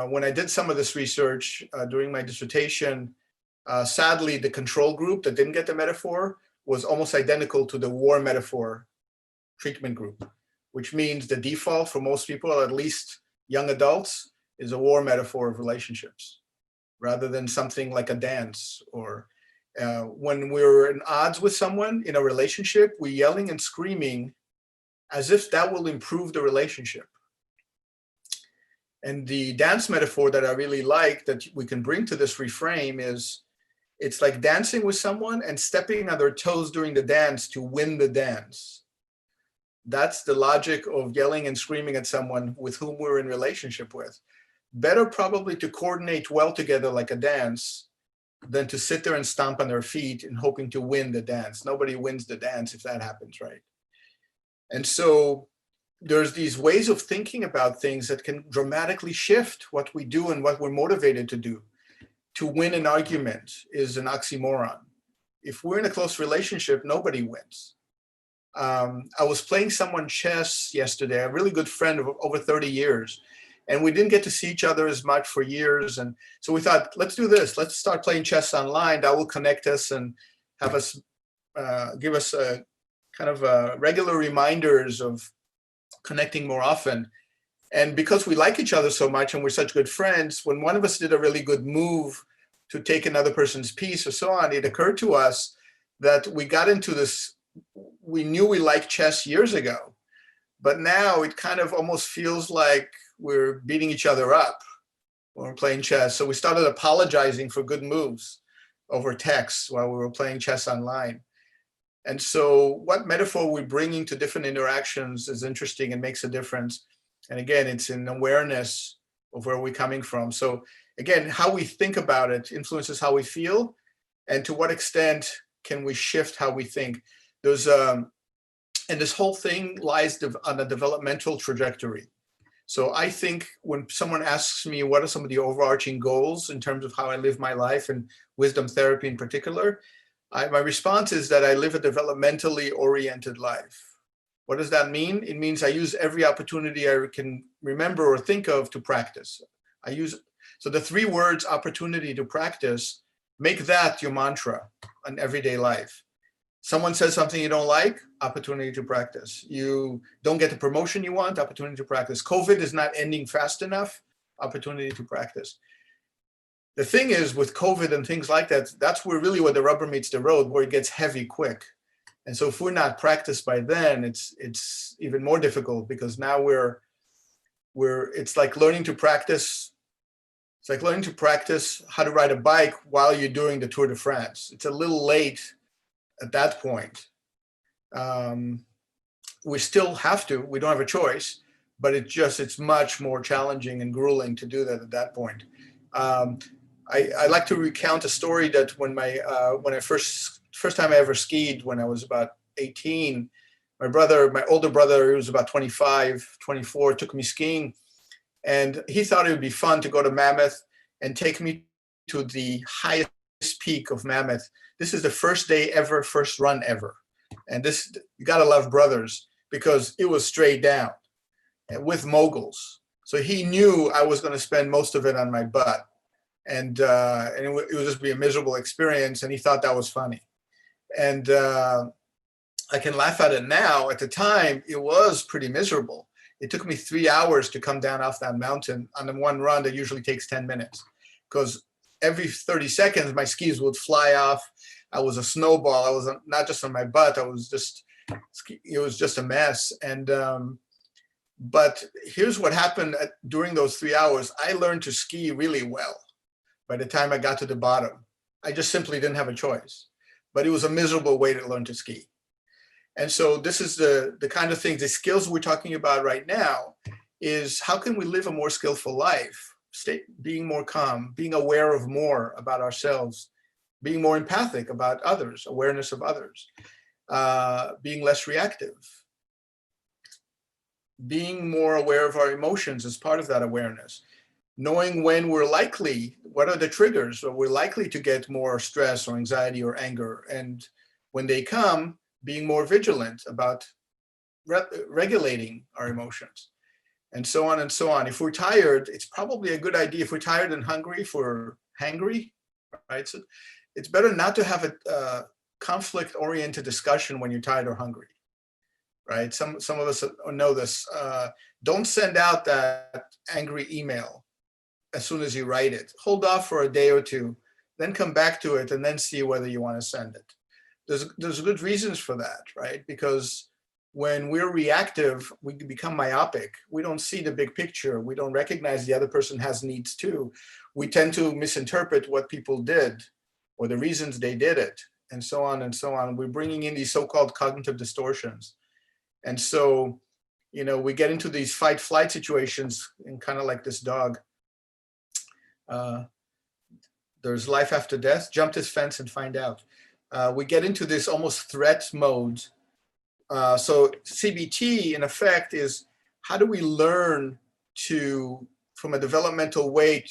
When I did some of this research during my dissertation, sadly, the control group that didn't get the metaphor was almost identical to the war metaphor treatment group, which means the default for most people, or at least young adults, is a war metaphor of relationships, rather than something like a dance. Or when we're in odds with someone in a relationship, we're yelling and screaming as if that will improve the relationship. And the dance metaphor that I really like that we can bring to this reframe is, it's like dancing with someone and stepping on their toes during the dance to win the dance. That's the logic of yelling and screaming at someone with whom we're in relationship with. Better probably to coordinate well together like a dance than to sit there and stomp on their feet and hoping to win the dance. Nobody wins the dance if that happens, right? And so there's these ways of thinking about things that can dramatically shift what we do and what we're motivated to do. To win an argument is an oxymoron. If we're in a close relationship, nobody wins. I was playing someone chess yesterday, a really good friend of over 30 years, and we didn't get to see each other as much for years. And so we thought, let's do this. Let's start playing chess online. That will connect us and have us, give us a kind of regular reminders of connecting more often. And because we like each other so much and we're such good friends, when one of us did a really good move to take another person's piece or so on, it occurred to us that we got into this. We knew we liked chess years ago, but now it kind of almost feels like we're beating each other up when we're playing chess. So we started apologizing for good moves over text while we were playing chess online. And so what metaphor we're bringing to different interactions is interesting and makes a difference. And again, it's an awareness of where we're coming from. So again, how we think about it influences how we feel, and to what extent can we shift how we think. There's and this whole thing lies on a developmental trajectory. So I think when someone asks me what are some of the overarching goals in terms of how I live my life, and wisdom therapy in particular, my response is that I live a developmentally oriented life. What does that mean? It means I use every opportunity I can remember or think of to practice. So the 3 words, opportunity to practice, make that your mantra in everyday life. Someone says something you don't like, opportunity to practice. You don't get the promotion you want, opportunity to practice. COVID is not ending fast enough, opportunity to practice. The thing is with COVID and things like that, that's where the rubber meets the road, where it gets heavy quick. And so if we're not practiced by then, it's even more difficult, because now it's like learning to practice. It's like learning to practice how to ride a bike while you're doing the Tour de France. It's a little late at that point. We still have to, we don't have a choice, but it's much more challenging and grueling to do that at that point. I like to recount a story that when I first time I ever skied, when I was about 18, my older brother, who was about 25, 24, took me skiing, and he thought it would be fun to go to Mammoth and take me to the highest peak of Mammoth. This is the first day ever, first run ever. And this, you gotta love Brothers, because it was straight down and with moguls. So he knew I was gonna spend most of it on my butt. And it would just be a miserable experience, and he thought that was funny. And I can laugh at it now. At the time, it was pretty miserable. It took me 3 hours to come down off that mountain on the one run that usually takes 10 minutes. Because every 30 seconds, my skis would fly off. I was a snowball. I was not just on my butt. It was just a mess. And but here's what happened during those 3 hours. I learned to ski really well. By the time I got to the bottom, I just simply didn't have a choice. But it was a miserable way to learn to ski. And so this is the kind of thing, the skills we're talking about right now is how can we live a more skillful life, being more calm, being aware of more about ourselves, being more empathic about others, awareness of others, being less reactive, being more aware of our emotions as part of that awareness, knowing when we're likely, what are the triggers, or we're likely to get more stress or anxiety or anger. And when they come, being more vigilant about regulating our emotions, and so on and so on. If we're tired, it's probably a good idea. If we're tired and hungry, if we're hangry, right? So it's better not to have a conflict-oriented discussion when you're tired or hungry, right? Some of us know this. Don't send out that angry email as soon as you write it. Hold off for a day or two, then come back to it, and then see whether you want to send it. There's good reasons for that, right? Because when we're reactive, we become myopic. We don't see the big picture. We don't recognize the other person has needs too. We tend to misinterpret what people did or the reasons they did it, and so on and so on. We're bringing in these so-called cognitive distortions. And so, we get into these fight-flight situations, and kind of like this dog. There's life after death. Jump this fence and find out. We get into this almost threat mode. So CBT, in effect, is how do we learn to, from a developmental way,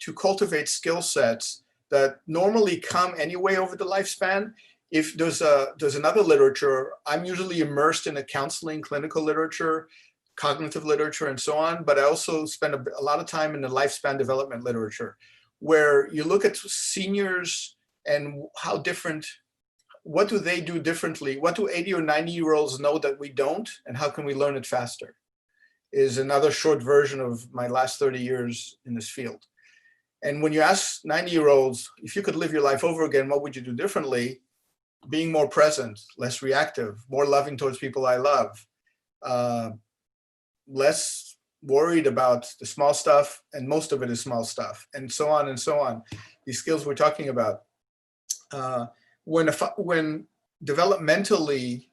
to cultivate skill sets that normally come anyway over the lifespan. If there's another literature, I'm usually immersed in the counseling, clinical literature, cognitive literature, and so on. But I also spend a lot of time in the lifespan development literature, where you look at seniors and how different. What do they do differently? What do 80 or 90-year-olds know that we don't? And how can we learn it faster? Is another short version of my last 30 years in this field. And when you ask 90-year-olds, if you could live your life over again, what would you do differently? Being more present, less reactive, more loving towards people I love, less worried about the small stuff, and most of it is small stuff, and so on and so on. These skills we're talking about. When developmentally,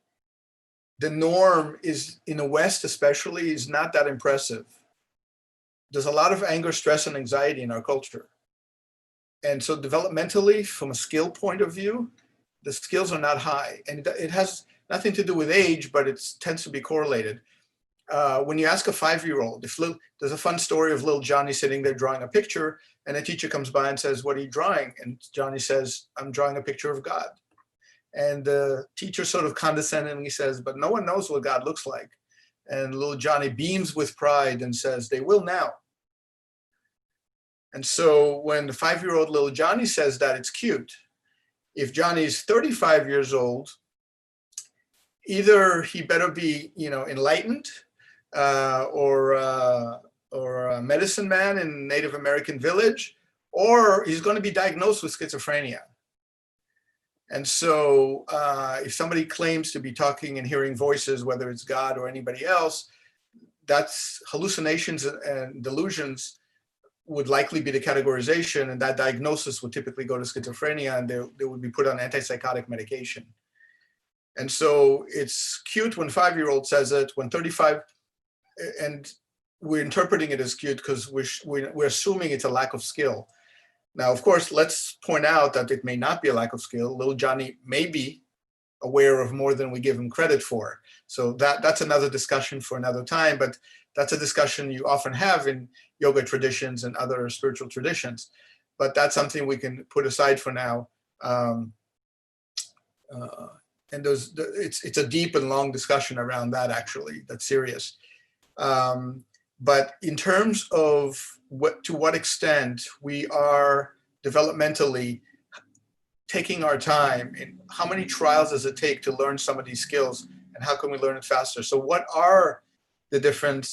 the norm is, in the West especially, is not that impressive. There's a lot of anger, stress, and anxiety in our culture. And so developmentally, from a skill point of view, the skills are not high. And it has nothing to do with age, but it tends to be correlated. When you ask a 5-year-old, there's a fun story of little Johnny sitting there drawing a picture, and a teacher comes by and says, "What are you drawing?" And Johnny says, "I'm drawing a picture of God." And the teacher sort of condescendingly says, "But no one knows what God looks like." And little Johnny beams with pride and says, "They will now." And so when the 5-year-old little Johnny says that, it's cute. If Johnny's 35 years old, either he better be, enlightened, or a medicine man in a Native American village, or he's going to be diagnosed with schizophrenia. And so if somebody claims to be talking and hearing voices, whether it's God or anybody else, that's hallucinations and delusions would likely be the categorization, and that diagnosis would typically go to schizophrenia, and they would be put on antipsychotic medication. And so it's cute when 5-year-old says it, when 35, and we're interpreting it as cute because we're assuming it's a lack of skill. Now, of course, let's point out that it may not be a lack of skill. Little Johnny may be aware of more than we give him credit for. So that's another discussion for another time, but that's a discussion you often have in yoga traditions and other spiritual traditions. but that's something we can put aside for now. And it's a deep and long discussion around that, actually, that's serious. But in terms of to what extent we are developmentally taking our time, and how many trials does it take to learn some of these skills, and how can we learn it faster? So what are the different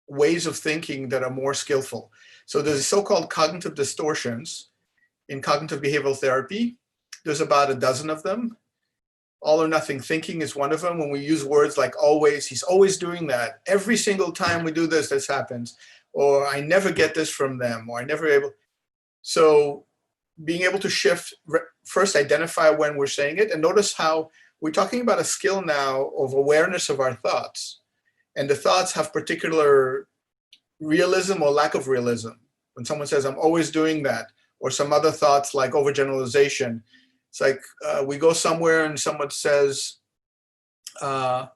ways of thinking that are more skillful? So there's so-called cognitive distortions in cognitive behavioral therapy. There's about a dozen of them. All or nothing thinking is one of them. When we use words like always, he's always doing that. Every single time we do this, this happens. Or I never get this from them, or I never able. So being able to shift, first identify when we're saying it, and notice how we're talking about a skill now of awareness of our thoughts. And the thoughts have particular realism or lack of realism. When someone says, I'm always doing that, or some other thoughts like overgeneralization. It's like we go somewhere and someone says, I'm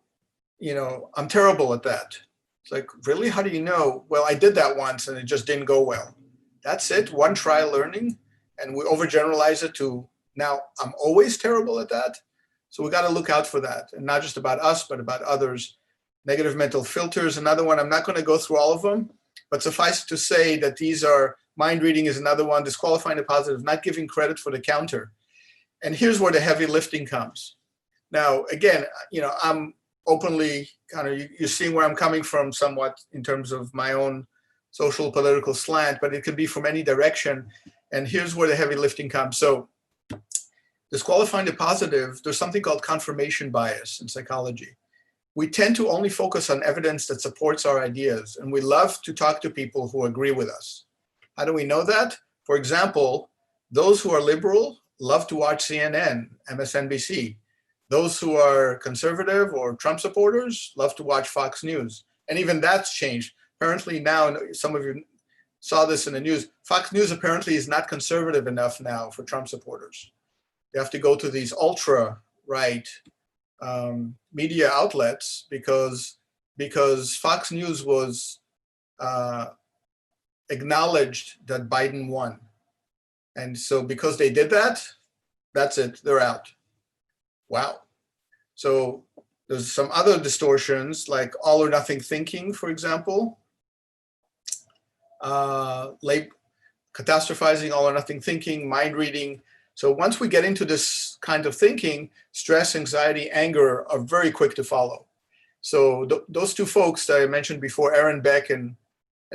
terrible at that. It's like, really? How do you know? Well, I did that once and it just didn't go well. That's it, one try learning, and we overgeneralize it to now I'm always terrible at that. So we got to look out for that, and not just about us, but about others. Negative mental filters, another one. I'm not going to go through all of them, but suffice it to say that these are, mind reading is another one, disqualifying the positive, not giving credit for the counter. And here's where the heavy lifting comes. Now, again, I'm openly you're seeing where I'm coming from somewhat in terms of my own social political slant, but it could be from any direction. And here's where the heavy lifting comes. So disqualifying the positive, there's something called confirmation bias in psychology. We tend to only focus on evidence that supports our ideas, and we love to talk to people who agree with us. How do we know that? For example, those who are liberal love to watch CNN, MSNBC. Those who are conservative or Trump supporters love to watch Fox News. And even that's changed. Apparently now, some of you saw this in the news, Fox News apparently is not conservative enough now for Trump supporters. They have to go to these ultra-right media outlets because Fox News was acknowledged that Biden won. And so because they did that, that's it, they're out. Wow. So there's some other distortions like all or nothing thinking, for example, catastrophizing, all or nothing thinking, mind reading. So once we get into this kind of thinking, stress, anxiety, anger are very quick to follow. So those two folks that I mentioned before, Aaron Beck and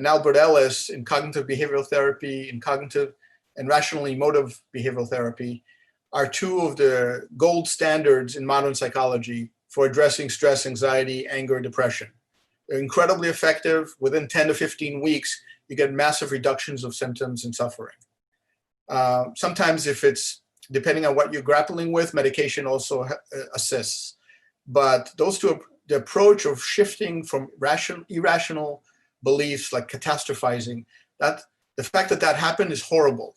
Albert Ellis in cognitive behavioral therapy, in cognitive and rational emotive behavioral therapy, are two of the gold standards in modern psychology for addressing stress, anxiety, anger, depression. They're incredibly effective. Within 10 to 15 weeks, you get massive reductions of symptoms and suffering. Sometimes if it's, depending on what you're grappling with, medication also assists. But those two, the approach of shifting from irrational beliefs like catastrophizing, that the fact that that happened is horrible.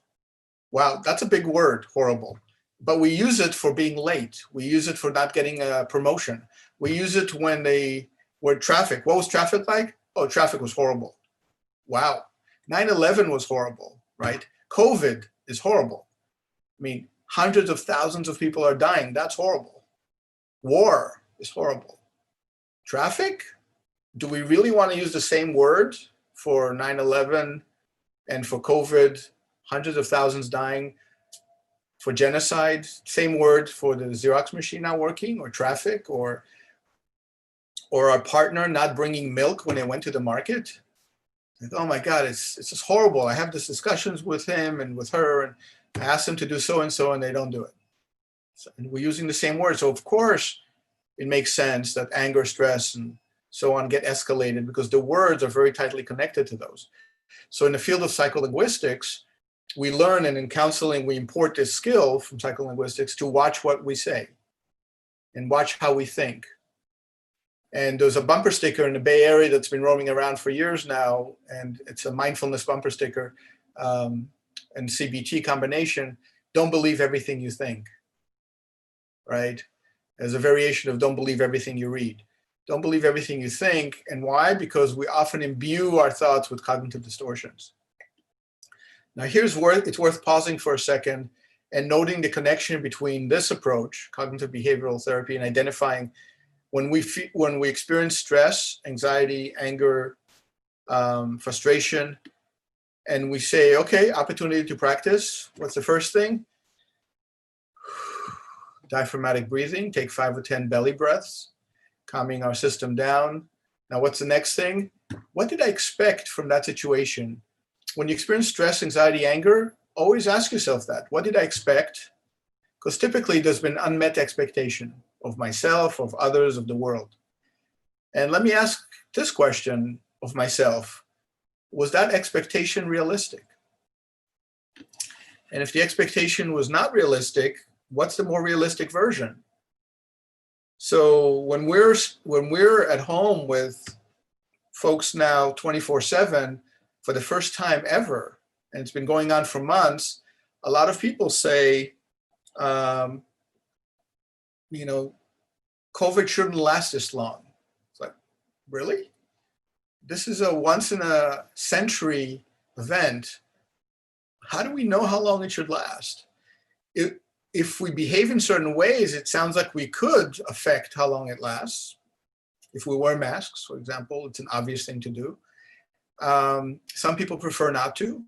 Wow, that's a big word, horrible. But we use it for being late. We use it for not getting a promotion. We use it when they were traffic. What was traffic like? Oh, traffic was horrible. Wow. 9/11 was horrible, right? COVID is horrible. I mean, hundreds of thousands of people are dying. That's horrible. War is horrible. Traffic? Do we really want to use the same word for 9/11 and for COVID, hundreds of thousands dying, for genocide? Same word for the Xerox machine not working, or traffic, or our partner not bringing milk when they went to the market? Like, oh my God, it's just horrible. I have these discussions with him and with her, and I ask them to do so and so, and they don't do it. So, and we're using the same word. So of course, it makes sense that anger, stress, and so on get escalated because the words are very tightly connected to those. So in the field of psycholinguistics, we learn, and in counseling, we import this skill from psycholinguistics to watch what we say and watch how we think. And there's a bumper sticker in the Bay Area that's been roaming around for years now, and it's a mindfulness bumper sticker and CBT combination. Don't believe everything you think, right? There's a variation of don't believe everything you read. Don't believe everything you think. And why? Because we often imbue our thoughts with cognitive distortions. Now it's worth pausing for a second and noting the connection between this approach, cognitive behavioral therapy, and identifying when we experience stress, anxiety, anger, frustration, and we say, okay, opportunity to practice. What's the first thing? Diaphragmatic breathing, take 5 or 10 belly breaths, calming our system down. Now, what's the next thing? What did I expect from that situation? When you experience stress, anxiety, anger, always ask yourself that. What did I expect? Because typically there's been unmet expectation of myself, of others, of the world. And let me ask this question of myself. Was that expectation realistic? And if the expectation was not realistic, what's the more realistic version? So when we're at home with folks now 24/7 for the first time ever, and it's been going on for months, a lot of people say, COVID shouldn't last this long. It's like, really? This is a once in a century event. How do we know how long it should last? If we behave in certain ways, it sounds like we could affect how long it lasts. If we wear masks, for example, it's an obvious thing to do. Some people prefer not to,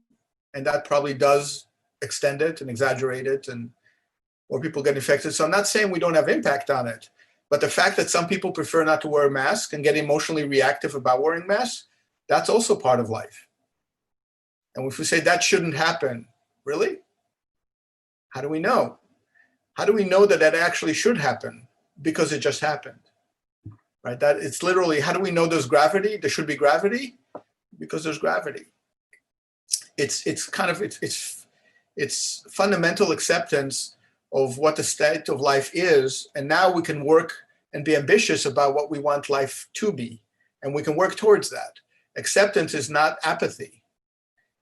and that probably does extend it and exaggerate it, and more people get infected. So I'm not saying we don't have impact on it, but the fact that some people prefer not to wear a mask and get emotionally reactive about wearing masks, that's also part of life. And if we say that shouldn't happen, really? How do we know? How do we know that that actually should happen? Because it just happened, right? That it's literally, how do we know there's gravity? There should be gravity because there's gravity. It's fundamental acceptance of what the state of life is. And now we can work and be ambitious about what we want life to be. And we can work towards that. Acceptance is not apathy.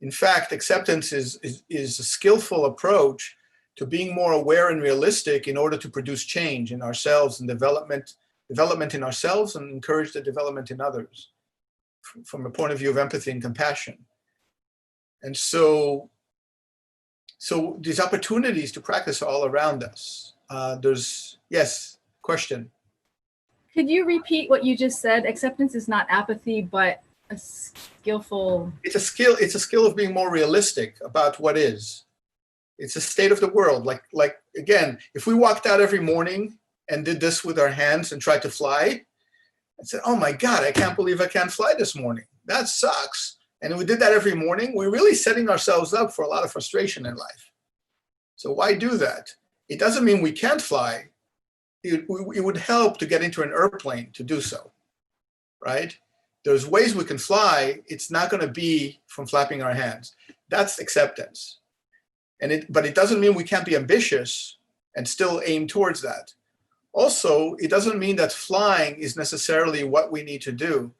In fact, acceptance is a skillful approach to being more aware and realistic in order to produce change in ourselves and development in ourselves and encourage the development in others from a point of view of empathy and compassion. And so these opportunities to practice are all around us. Yes, question. Could you repeat what you just said? Acceptance is not apathy, but a skillful. It's a skill of being more realistic about what is. It's a state of the world. Like again, if we walked out every morning and did this with our hands and tried to fly, and said, oh my God, I can't believe I can't fly this morning. That sucks. And we did that every morning, we're really setting ourselves up for a lot of frustration in life. So why do that? It doesn't mean we can't fly. It would help to get into an airplane to do so, right? There's ways we can fly. It's not going to be from flapping our hands. That's acceptance. But it doesn't mean we can't be ambitious and still aim towards that. Also, it doesn't mean that flying is necessarily what we need to do.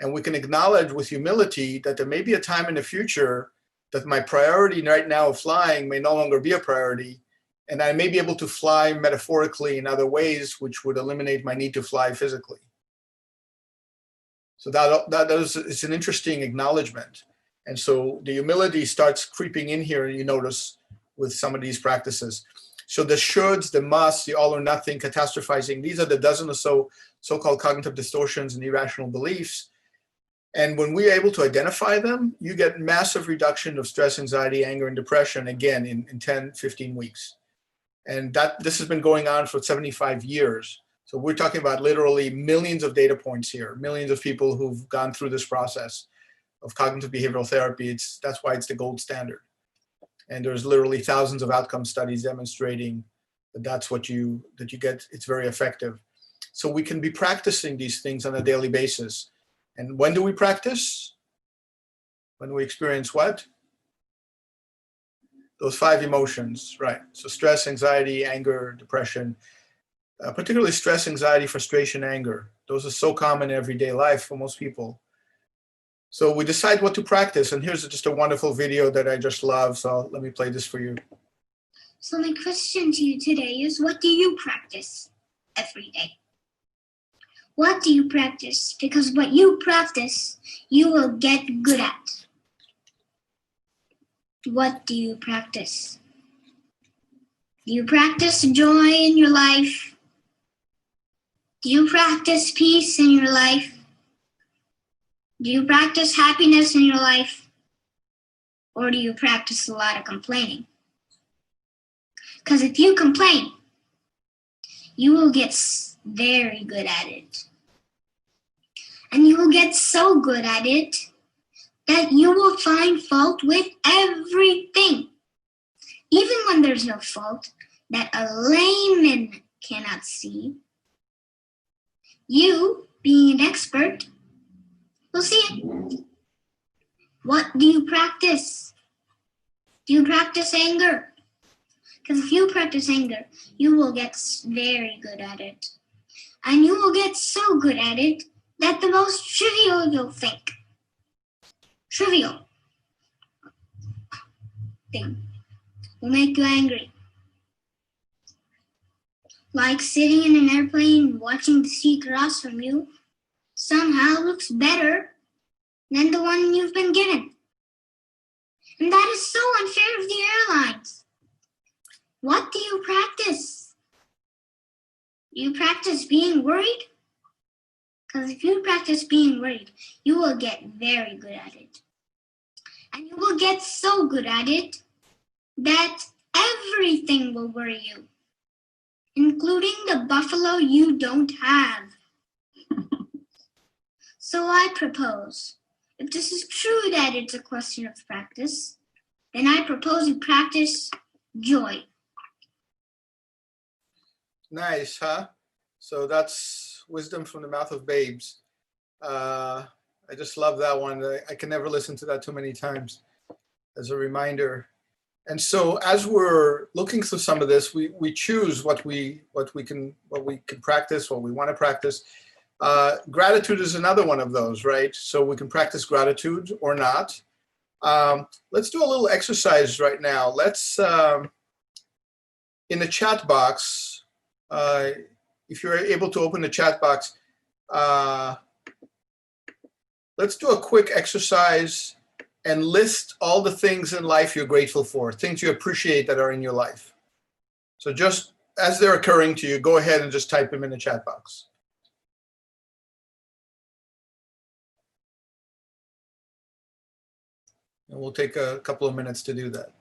And we can acknowledge with humility that there may be a time in the future that my priority right now of flying may no longer be a priority. And I may be able to fly metaphorically in other ways, which would eliminate my need to fly physically. So it's an interesting acknowledgement. And so the humility starts creeping in here, and you notice with some of these practices. So the shoulds, the musts, the all or nothing, catastrophizing, these are the dozen or so-called cognitive distortions and irrational beliefs. And when we're able to identify them, you get massive reduction of stress, anxiety, anger, and depression, again, in 10, 15 weeks. And this has been going on for 75 years. So we're talking about literally millions of data points here, millions of people who've gone through this process of cognitive behavioral therapy. That's why it's the gold standard. And there's literally thousands of outcome studies demonstrating that that's what you get. It's very effective. So we can be practicing these things on a daily basis. And when do we practice? When we experience what? Those 5 emotions, right? So stress, anxiety, anger, depression, particularly stress, anxiety, frustration, anger. Those are so common in everyday life for most people. So we decide what to practice. And here's just a wonderful video that I just love. So let me play this for you. So my question to you today is, what do you practice every day? What do you practice? Because what you practice, you will get good at. What do you practice? Do you practice joy in your life? Do you practice peace in your life? Do you practice happiness in your life? Or do you practice a lot of complaining? Because if you complain, you will get very good at it. And you will get so good at it that you will find fault with everything. Even when there's no fault that a layman cannot see, you, being an expert, will see it. What do you practice? Do you practice anger? Because if you practice anger, you will get very good at it. And you will get so good at it that the most trivial you'll think. Trivial thing will make you angry. Like sitting in an airplane watching the sea across from you somehow looks better than the one you've been given. And that is so unfair of the airlines. What do you practice? Do you practice being worried? Because if you practice being worried, you will get very good at it. And you will get so good at it that everything will worry you, including the buffalo you don't have. So I propose, if this is true that it's a question of practice, then I propose you practice joy. Nice, huh? So that's wisdom from the mouth of babes. I just love that one. I can never listen to that too many times as a reminder. And so as we're looking through some of this, we choose what we can practice, what we want to practice. Gratitude is another one of those, right? So we can practice gratitude or not. Let's do a little exercise right now. Let's, in the chat box, if you're able to open the chat box, let's do a quick exercise and list all the things in life you're grateful for, things you appreciate that are in your life. So just as they're occurring to you, go ahead and just type them in the chat box. And we'll take a couple of minutes to do that.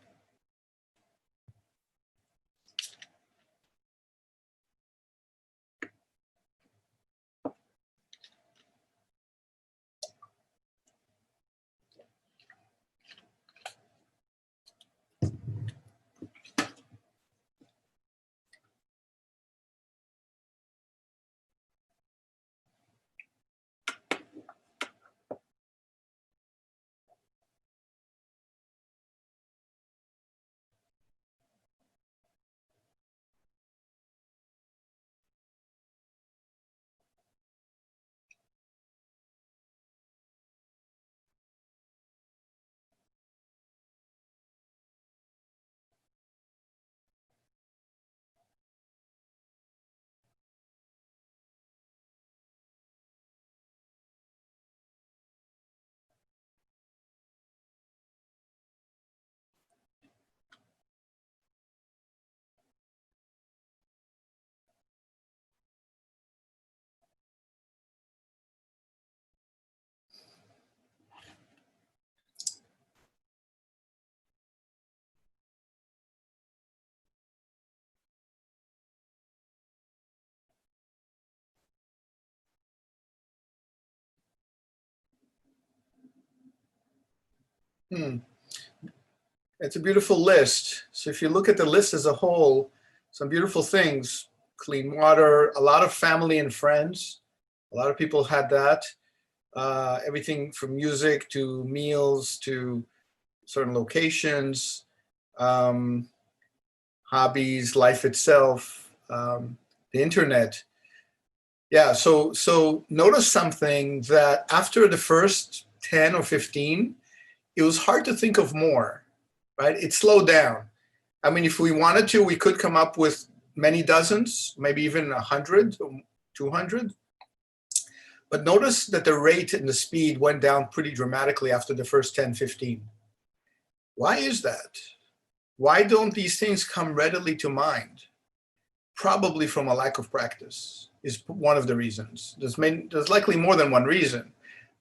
It's a beautiful list. So if you look at the list as a whole, some beautiful things: clean water, a lot of family and friends. A lot of people had that. Everything from music to meals to certain locations, hobbies, life itself, the internet. Yeah, so notice something that after the first 10 or 15, it was hard to think of more, right? It slowed down. I mean, if we wanted to, we could come up with many dozens, maybe even 100, 200. But notice that the rate and the speed went down pretty dramatically after the first 10, 15. Why is that? Why don't these things come readily to mind? Probably from a lack of practice is one of the reasons. There's likely more than one reason,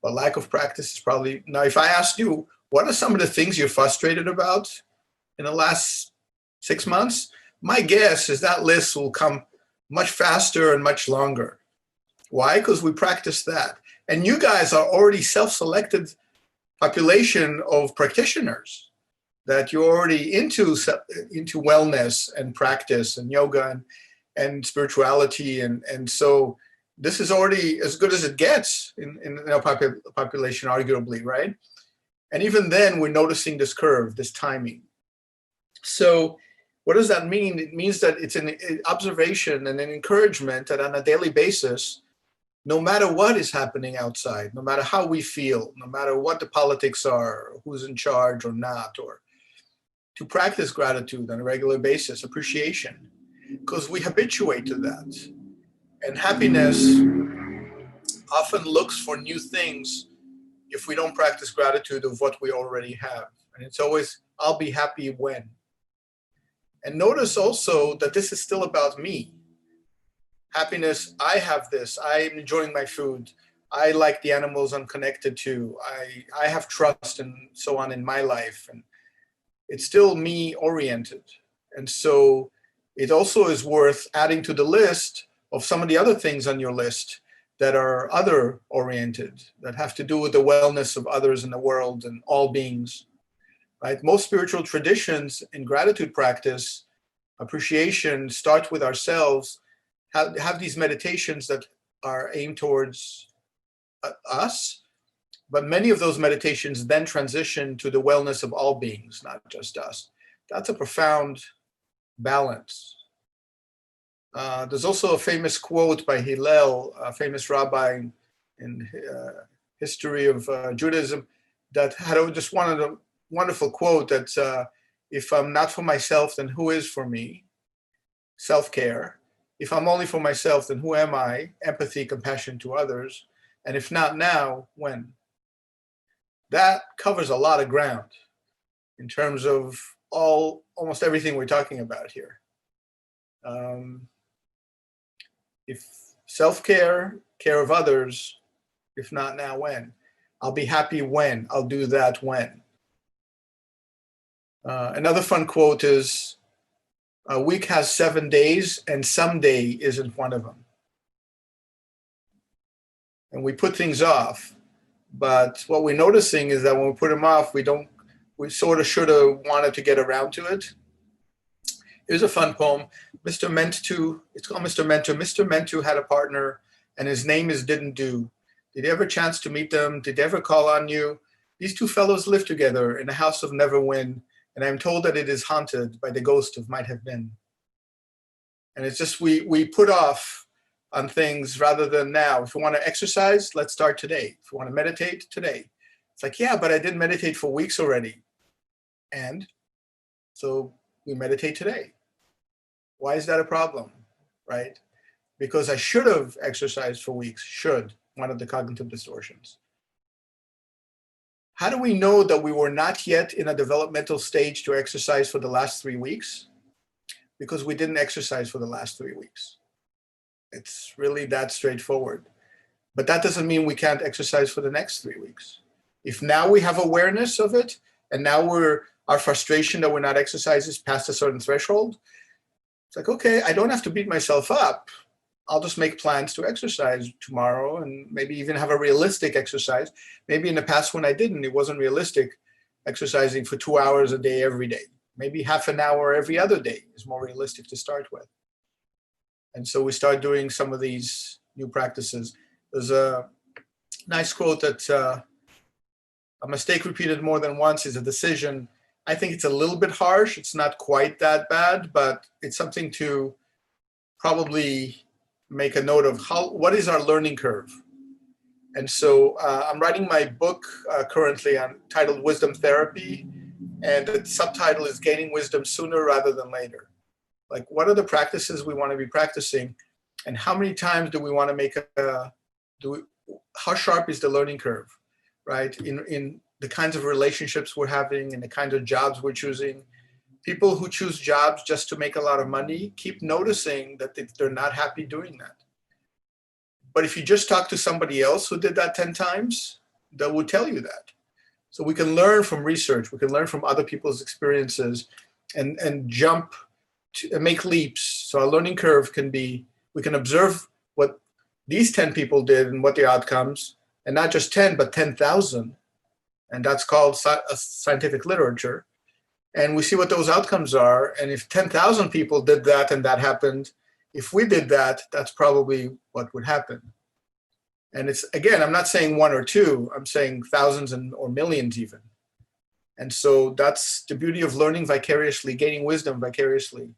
but lack of practice is probably. Now, if I asked you, what are some of the things you're frustrated about in the last 6 months? My guess is that list will come much faster and much longer. Why? Because we practice that. And you guys are already self-selected population of practitioners that you're already into wellness and practice and yoga and spirituality. And so this is already as good as it gets in our population, arguably, right? And even then, we're noticing this curve, this timing. So what does that mean? It means that it's an observation and an encouragement that on a daily basis, no matter what is happening outside, no matter how we feel, no matter what the politics are, who's in charge or not, or to practice gratitude on a regular basis, appreciation, because we habituate to that. And happiness often looks for new things if we don't practice gratitude of what we already have. And it's always, I'll be happy when. And notice also that this is still about me. Happiness, I have this, I'm enjoying my food, I like the animals I'm connected to, I have trust and so on in my life. And it's still me oriented. And so it also is worth adding to the list of some of the other things on your list that are other oriented, that have to do with the wellness of others in the world and all beings, right? Most spiritual traditions in gratitude practice, appreciation, start with ourselves, have these meditations that are aimed towards us, but many of those meditations then transition to the wellness of all beings, not just us. That's a profound balance. There's also a famous quote by Hillel, a famous rabbi in history of Judaism, that had just one of the wonderful quote that if I'm not for myself, then who is for me? Self-care. If I'm only for myself, then who am I? Empathy, compassion to others. And if not now, when? That covers a lot of ground in terms of almost everything we're talking about here. If self-care, care of others, if not now, when? I'll be happy when. I'll do that when. Another fun quote is, a week has 7 days and someday isn't one of them. And we put things off, but what we're noticing is that when we put them off, we sort of should have wanted to get around to it. Here's a fun poem. Mr. Mentu, it's called Mr. Mentu. Mr. Mentu had a partner and his name is Didn't Do. Did you ever chance to meet them? Did they ever call on you? These two fellows live together in a house of Neverwin, and I'm told that it is haunted by the ghost of Might Have Been. And it's just, we put off on things rather than now. If you want to exercise, let's start today. If you want to meditate, today. It's like, yeah, but I didn't meditate for weeks already. And so we meditate today. Why is that a problem, right? Because I should have exercised for weeks, one of the cognitive distortions. How do we know that we were not yet in a developmental stage to exercise for the last 3 weeks? Because we didn't exercise for the last 3 weeks. It's really that straightforward. But that doesn't mean we can't exercise for the next 3 weeks. If now we have awareness of it, and now our frustration that we're not exercising is past a certain threshold, it's like, okay, I don't have to beat myself up. I'll just make plans to exercise tomorrow and maybe even have a realistic exercise. Maybe in the past when I didn't, it wasn't realistic exercising for 2 hours a day every day. Maybe half an hour every other day is more realistic to start with. And so we start doing some of these new practices. There's a nice quote that a mistake repeated more than once is a decision. I think it's a little bit harsh. It's not quite that bad, but it's something to probably make a note of. What is our learning curve? And so I'm writing my book currently titled Wisdom Therapy, and the subtitle is Gaining Wisdom Sooner Rather Than Later. Like, what are the practices we want to be practicing, and how many times do we want to make how sharp is the learning curve, right? In the kinds of relationships we're having and the kind of jobs we're choosing. People who choose jobs just to make a lot of money keep noticing that they're not happy doing that. But if you just talk to somebody else who did that 10 times, they will tell you that. So we can learn from research, we can learn from other people's experiences and jump to make leaps. So our learning curve can be, we can observe what these 10 people did and what the outcomes, and not just 10, but 10,000. And that's called scientific literature. And we see what those outcomes are. And if 10,000 people did that and that happened, if we did that, that's probably what would happen. And it's, again, I'm not saying one or two, I'm saying thousands or millions even. And so that's the beauty of learning vicariously, gaining wisdom vicariously.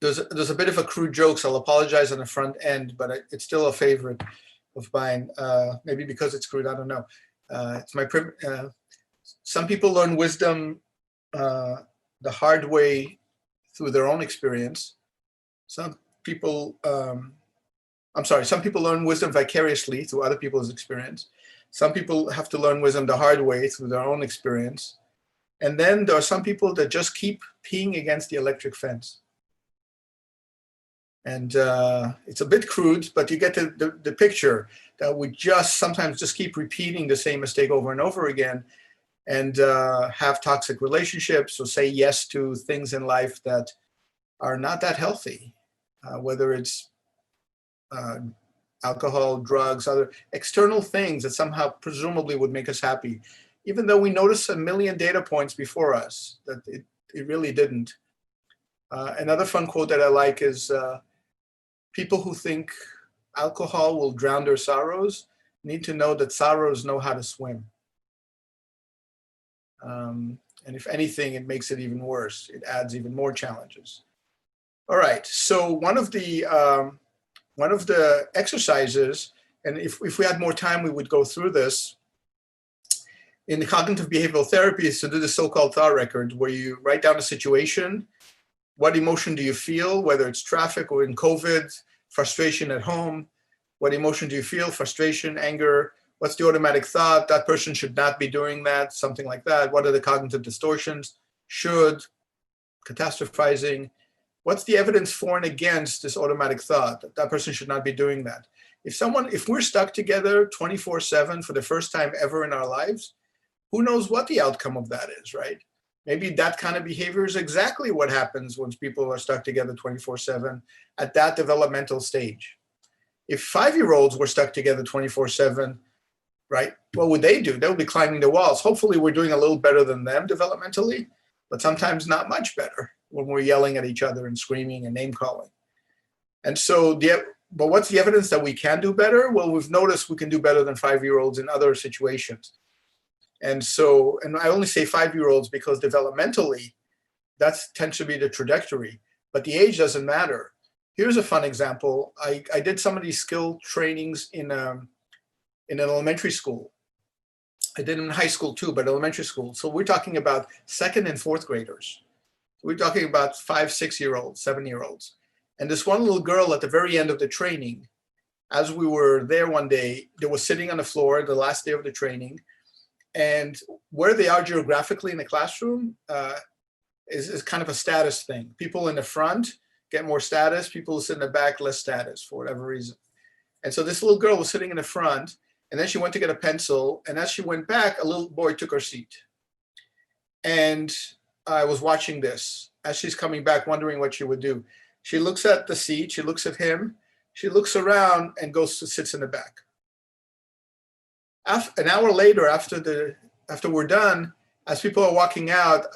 There's a bit of a crude joke, so I'll apologize on the front end, but it's still a favorite of mine. Maybe because it's crude, I don't know. It's my some people learn wisdom the hard way through their own experience. Some people learn wisdom vicariously through other people's experience. Some people have to learn wisdom the hard way through their own experience. And then there are some people that just keep peeing against the electric fence. And it's a bit crude, but you get the picture that we just sometimes just keep repeating the same mistake over and over again and have toxic relationships or say yes to things in life that are not that healthy, whether it's alcohol, drugs, other external things that somehow presumably would make us happy, even though we notice a million data points before us that it really didn't. Another fun quote that I like is, people who think alcohol will drown their sorrows need to know that sorrows know how to swim. And if anything, it makes it even worse. It adds even more challenges. All right, so one of the exercises, and if we had more time, we would go through this, in the cognitive behavioral therapy is to do the so-called thought record, where you write down a situation. What emotion do you feel, whether it's traffic or in COVID, frustration at home? What emotion do you feel? Frustration, anger. What's the automatic thought? That person should not be doing that, something like that. What are the cognitive distortions? Should, catastrophizing. What's the evidence for and against this automatic thought? That person should not be doing that. If we're stuck together 24/7 for the first time ever in our lives, who knows what the outcome of that is, right? Maybe that kind of behavior is exactly what happens when people are stuck together 24/7 at that developmental stage. If 5-year-olds were stuck together 24/7, right, what would they do? They would be climbing the walls. Hopefully we're doing a little better than them developmentally, but sometimes not much better when we're yelling at each other and screaming and name calling. And so, but what's the evidence that we can do better? Well, we've noticed we can do better than 5-year-olds in other situations. And so, and I only say 5-year-olds because developmentally, that tends to be the trajectory, but the age doesn't matter. Here's a fun example. I did some of these skill trainings in an elementary school. I did them in high school too, but elementary school. So we're talking about 2nd and 4th graders. We're talking about 5, 6-year-olds, 7-year-olds. And this one little girl at the very end of the training, as we were there one day, they were sitting on the floor the last day of the training. And where they are geographically in the classroom is kind of a status thing. People in the front get more status, people who sit in the back, less status for whatever reason. And so this little girl was sitting in the front, and then she went to get a pencil, and as she went back, a little boy took her seat. And I was watching this as she's coming back, wondering what she would do. She looks at the seat, she looks at him, she looks around and goes to sits in the back. An hour later, after we're done, as people are walking out,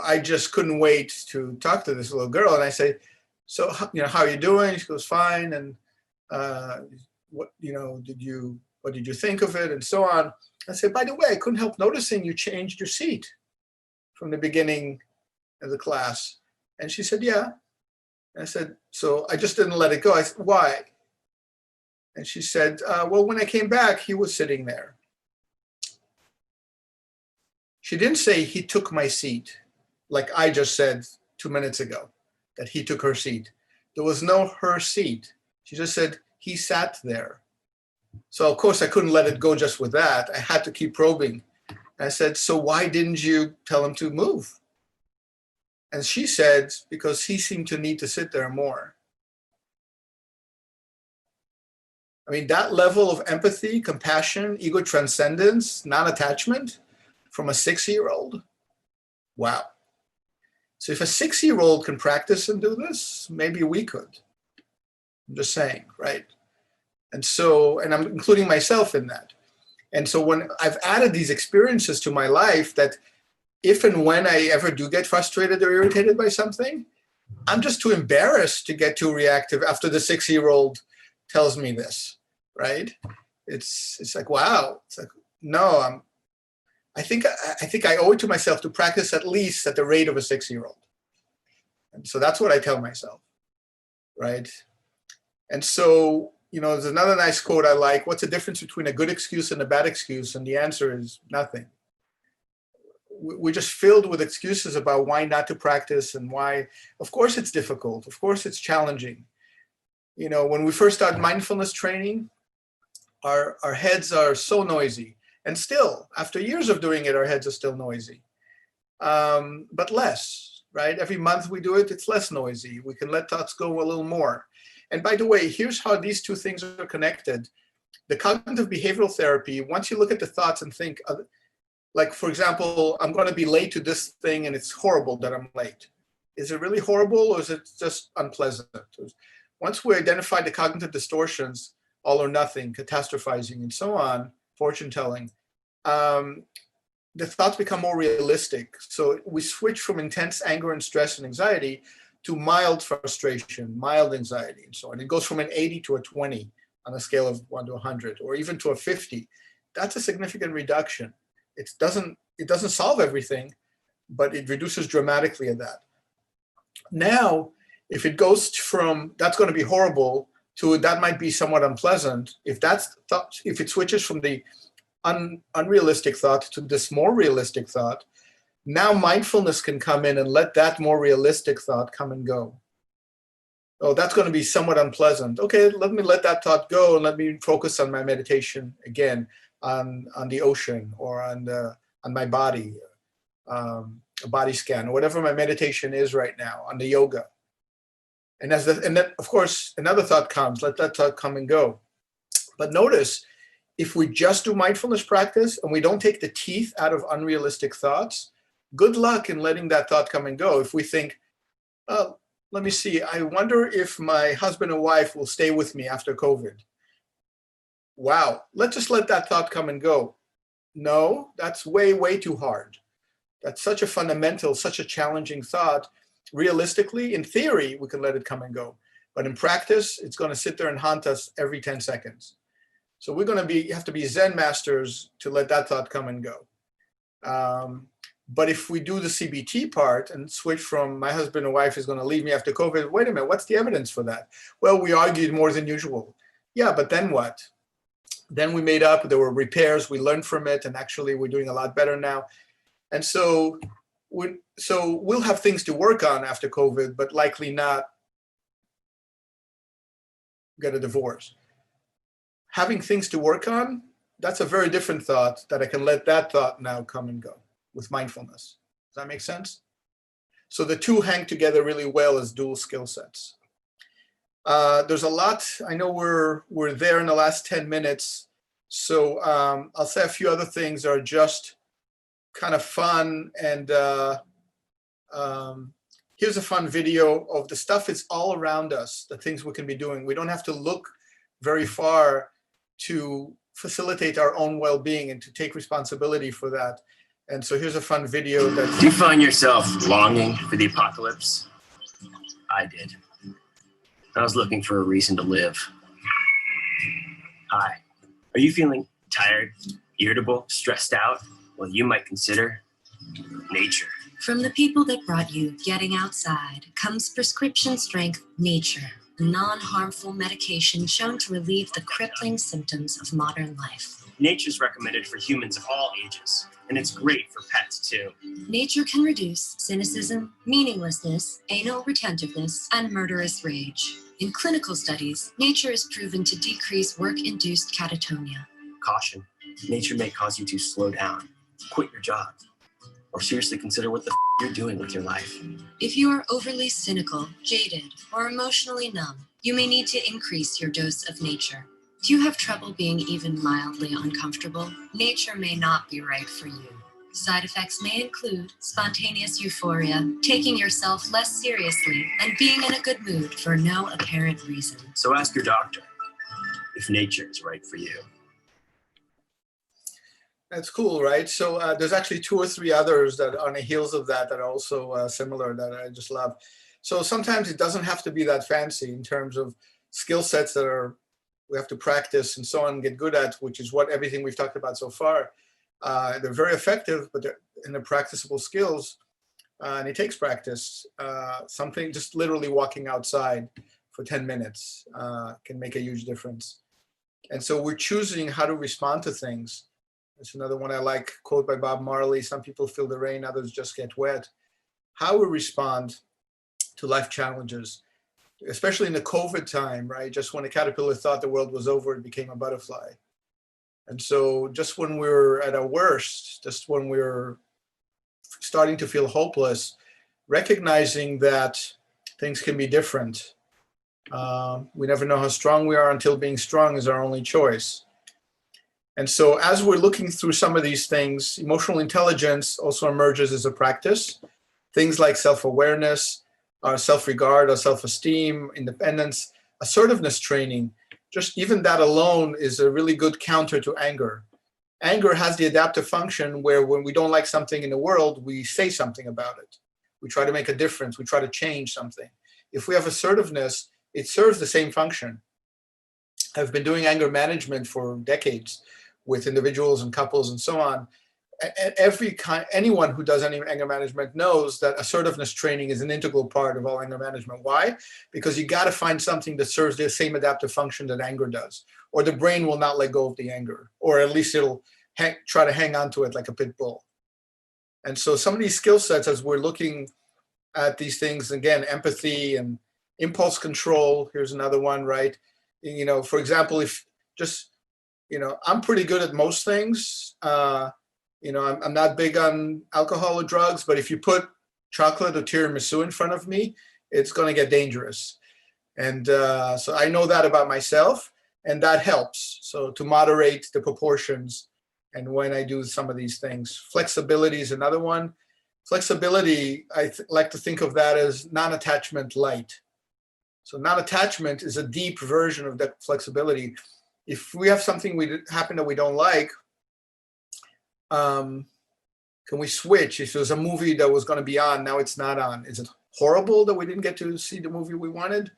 I just couldn't wait to talk to this little girl. And I say, so, how are you doing? She goes, fine. And what did you think of it? And so on. I said, by the way, I couldn't help noticing you changed your seat from the beginning of the class. And she said, yeah. And I said, so I just didn't let it go. I said, why? And she said, well, when I came back, he was sitting there. She didn't say he took my seat, like I just said 2 minutes ago, that he took her seat. There was no her seat. She just said he sat there. So of course I couldn't let it go just with that. I had to keep probing. And I said, so why didn't you tell him to move? And she said, because he seemed to need to sit there more. I mean, that level of empathy, compassion, ego transcendence, non-attachment from a 6-year-old. Wow. So if a 6-year-old can practice and do this, maybe we could. I'm just saying, right? And so, and I'm including myself in that. And so when I've added these experiences to my life, that if and when I ever do get frustrated or irritated by something, I'm just too embarrassed to get too reactive after the 6-year-old tells me this, right? It's like, wow. It's like, no, I think I owe it to myself to practice at least at the rate of a 6-year-old. And so that's what I tell myself, right? And so, you know, there's another nice quote I like. What's the difference between a good excuse and a bad excuse? And the answer is nothing. We're just filled with excuses about why not to practice and why. Of course it's difficult. Of course it's challenging. You know, when we first start mindfulness training, our heads are so noisy. And still, after years of doing it, our heads are still noisy. But less, right? Every month we do it, it's less noisy. We can let thoughts go a little more. And by the way, here's how these two things are connected. The cognitive behavioral therapy, once you look at the thoughts and think, like, for example, I'm going to be late to this thing and it's horrible that I'm late. Is it really horrible or is it just unpleasant? Once we identify the cognitive distortions, all or nothing, catastrophizing, and so on, fortune telling, the thoughts become more realistic. So we switch from intense anger and stress and anxiety to mild frustration, mild anxiety, and so on. It goes from an 80 to a 20 on a scale of 1 to 100, or even to a 50. That's a significant reduction. It doesn't solve everything, but it reduces dramatically at that. Now, if it goes from that's going to be horrible to that might be somewhat unpleasant, if it switches from the unrealistic thought to this more realistic thought, now mindfulness can come in and let that more realistic thought come and go. Oh, that's going to be somewhat unpleasant. Okay, let me let that thought go and let me focus on my meditation again, on the ocean or on my body, a body scan, or whatever my meditation is right now, on the yoga. And then of course another thought comes, let that thought come and go. But notice, if we just do mindfulness practice and we don't take the teeth out of unrealistic thoughts, good luck in letting that thought come and go. If we think, oh, let me see, I wonder if my husband and wife will stay with me after COVID. Wow, let's just let that thought come and go. No, that's way, way too hard. That's such a fundamental, such a challenging thought. Realistically, in theory, we can let it come and go. But in practice, it's going to sit there and haunt us every 10 seconds. So we're going to have to be Zen masters to let that thought come and go. But if we do the CBT part and switch from my husband and wife is going to leave me after COVID, wait a minute, what's the evidence for that? Well, we argued more than usual. Yeah, but then what? Then we made up, there were repairs, we learned from it, and actually we're doing a lot better now. And so we'll have things to work on after COVID, but likely not get a divorce. Having things to work on, that's a very different thought that I can let that thought now come and go with mindfulness. Does that make sense? So the two hang together really well as dual skill sets. There's a lot, I know we're there in the last 10 minutes. So I'll say a few other things that are just kind of fun. And here's a fun video of the stuff is all around us, the things we can be doing. We don't have to look very far to facilitate our own well-being and to take responsibility for that. And so here's a fun video that. Do you find yourself longing for the apocalypse? I did. I was looking for a reason to live. Hi. Are you feeling tired, irritable, stressed out? Well, you might consider nature. From the people that brought you Getting Outside comes prescription strength Nature, a non-harmful medication shown to relieve the crippling symptoms of modern life. Nature's recommended for humans of all ages, and it's great for pets too. Nature can reduce cynicism, meaninglessness, anal retentiveness, and murderous rage. In clinical studies, nature is proven to decrease work-induced catatonia. Caution. Nature may cause you to slow down, quit your job, or seriously consider what the you're doing with your life. If you are overly cynical, jaded, or emotionally numb, you may need to increase your dose of nature. Do you have trouble being even mildly uncomfortable? Nature may not be right for you. Side effects may include spontaneous euphoria, taking yourself less seriously, and being in a good mood for no apparent reason. So ask your doctor if nature is right for you. That's cool, right? So there's actually 2 or 3 others that are on the heels of that are also similar that I just love. So sometimes it doesn't have to be that fancy in terms of skill sets that we have to practice and so on and get good at, which is what everything we've talked about so far. They're very effective, but they're practicable skills, and it takes practice. Something just literally walking outside for 10 minutes can make a huge difference. And so we're choosing how to respond to things. It's another one I like, quote by Bob Marley: some people feel the rain, others just get wet. How we respond to life challenges, especially in the COVID time, right? Just when a caterpillar thought the world was over, it became a butterfly. And so just when we're at our worst, just when we're starting to feel hopeless, recognizing that things can be different. We never know how strong we are until being strong is our only choice. And so as we're looking through some of these things, emotional intelligence also emerges as a practice. Things like self-awareness, our self-regard, our self-esteem, independence, assertiveness training. Just even that alone is a really good counter to anger. Anger has the adaptive function where when we don't like something in the world, we say something about it. We try to make a difference. We try to change something. If we have assertiveness, it serves the same function. I've been doing anger management for decades with individuals and couples and so on. Anyone who does any anger management knows that assertiveness training is an integral part of all anger management. Why? Because you got to find something that serves the same adaptive function that anger does, or the brain will not let go of the anger, or at least it'll try to hang on to it like a pit bull. And so some of these skill sets, as we're looking at these things, again, empathy and impulse control, here's another one, right? You know, for example, if just, you know, I'm pretty good at most things. You know, I'm not big on alcohol or drugs, but if you put chocolate or tiramisu in front of me, it's going to get dangerous. And so I know that about myself, and that helps. So to moderate the proportions and when I do some of these things. Flexibility is another one. Flexibility, I like to think of that as non-attachment light. So non-attachment is a deep version of that flexibility. If we have something happen that we don't like, can we switch? If there's a movie that was going to be on, now it's not on. Is it horrible that we didn't get to see the movie we wanted?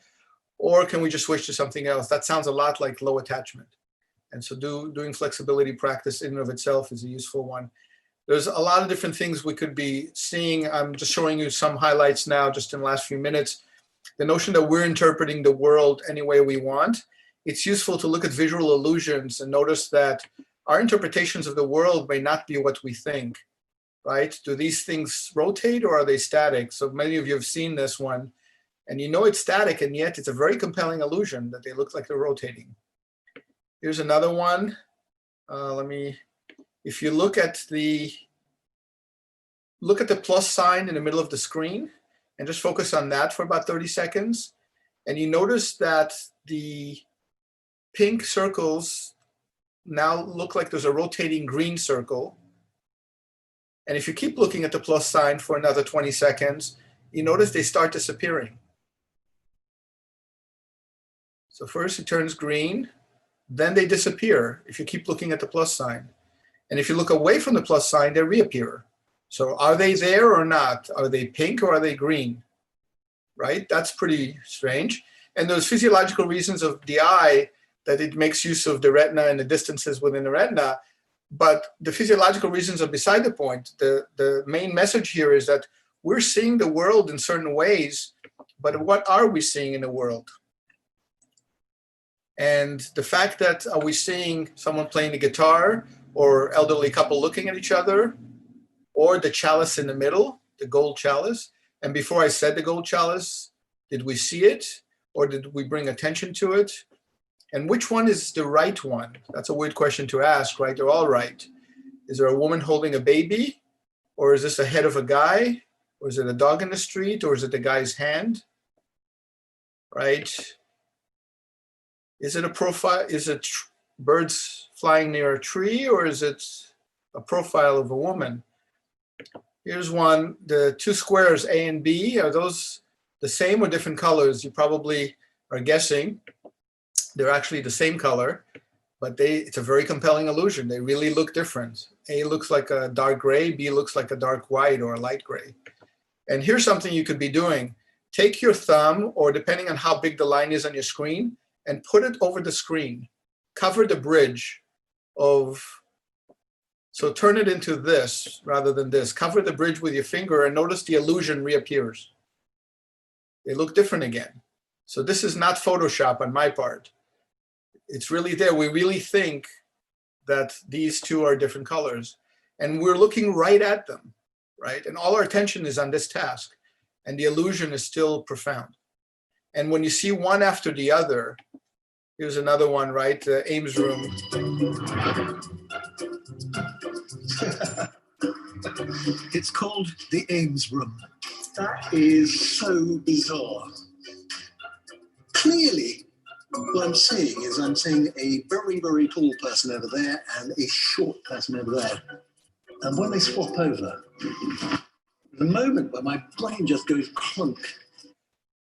Or can we just switch to something else? That sounds a lot like low attachment. And so doing flexibility practice in and of itself is a useful one. There's a lot of different things we could be seeing. I'm just showing you some highlights now, just in the last few minutes. The notion that we're interpreting the world any way we want. It's useful to look at visual illusions and notice that our interpretations of the world may not be what we think, right? Do these things rotate or are they static? So many of you have seen this one, and you know it's static, and yet it's a very compelling illusion that they look like they're rotating. Here's another one. If you look at the plus sign in the middle of the screen and just focus on that for about 30 seconds, and you notice that the pink circles now look like there's a rotating green circle. And if you keep looking at the plus sign for another 20 seconds, you notice they start disappearing. So first it turns green, then they disappear if you keep looking at the plus sign. And if you look away from the plus sign, they reappear. So are they there or not? Are they pink or are they green? Right? That's pretty strange. And there's physiological reasons of the eye that it makes use of the retina and the distances within the retina. But the physiological reasons are beside the point. The main message here is that we're seeing the world in certain ways, but what are we seeing in the world? And the fact that are we seeing someone playing the guitar or elderly couple looking at each other, or the chalice in the middle, the gold chalice. And before I said the gold chalice, did we see it? or did we bring attention to it? And which one is the right one? That's a weird question to ask, right? They're all right. Is there a woman holding a baby? Or is this the head of a guy? Or is it a dog in the street? Or is it the guy's hand? Right? Is it a profile? Is it birds flying near a tree? Or is it a profile of a woman? Here's one. The two squares, A and B, are those the same or different colors? You probably are guessing. They're actually the same color, but it's a very compelling illusion. They really look different. A looks like a dark gray, B looks like a dark white or a light gray. And here's something you could be doing. Take your thumb, or depending on how big the line is on your screen, and put it over the screen. Cover the bridge of, so turn it into this rather than this. Cover the bridge with your finger and notice the illusion reappears. They look different again. So this is not Photoshop on my part. It's really there. We really think that these two are different colors, and we're looking right at them, right? And all our attention is on this task, and the illusion is still profound. And when you see one after the other, here's another one, right? The Ames room. It's called the Ames room. That is so bizarre. Clearly, what I'm seeing is I'm seeing a very, very tall person over there and a short person over there. And when they swap over, the moment where my brain just goes clunk.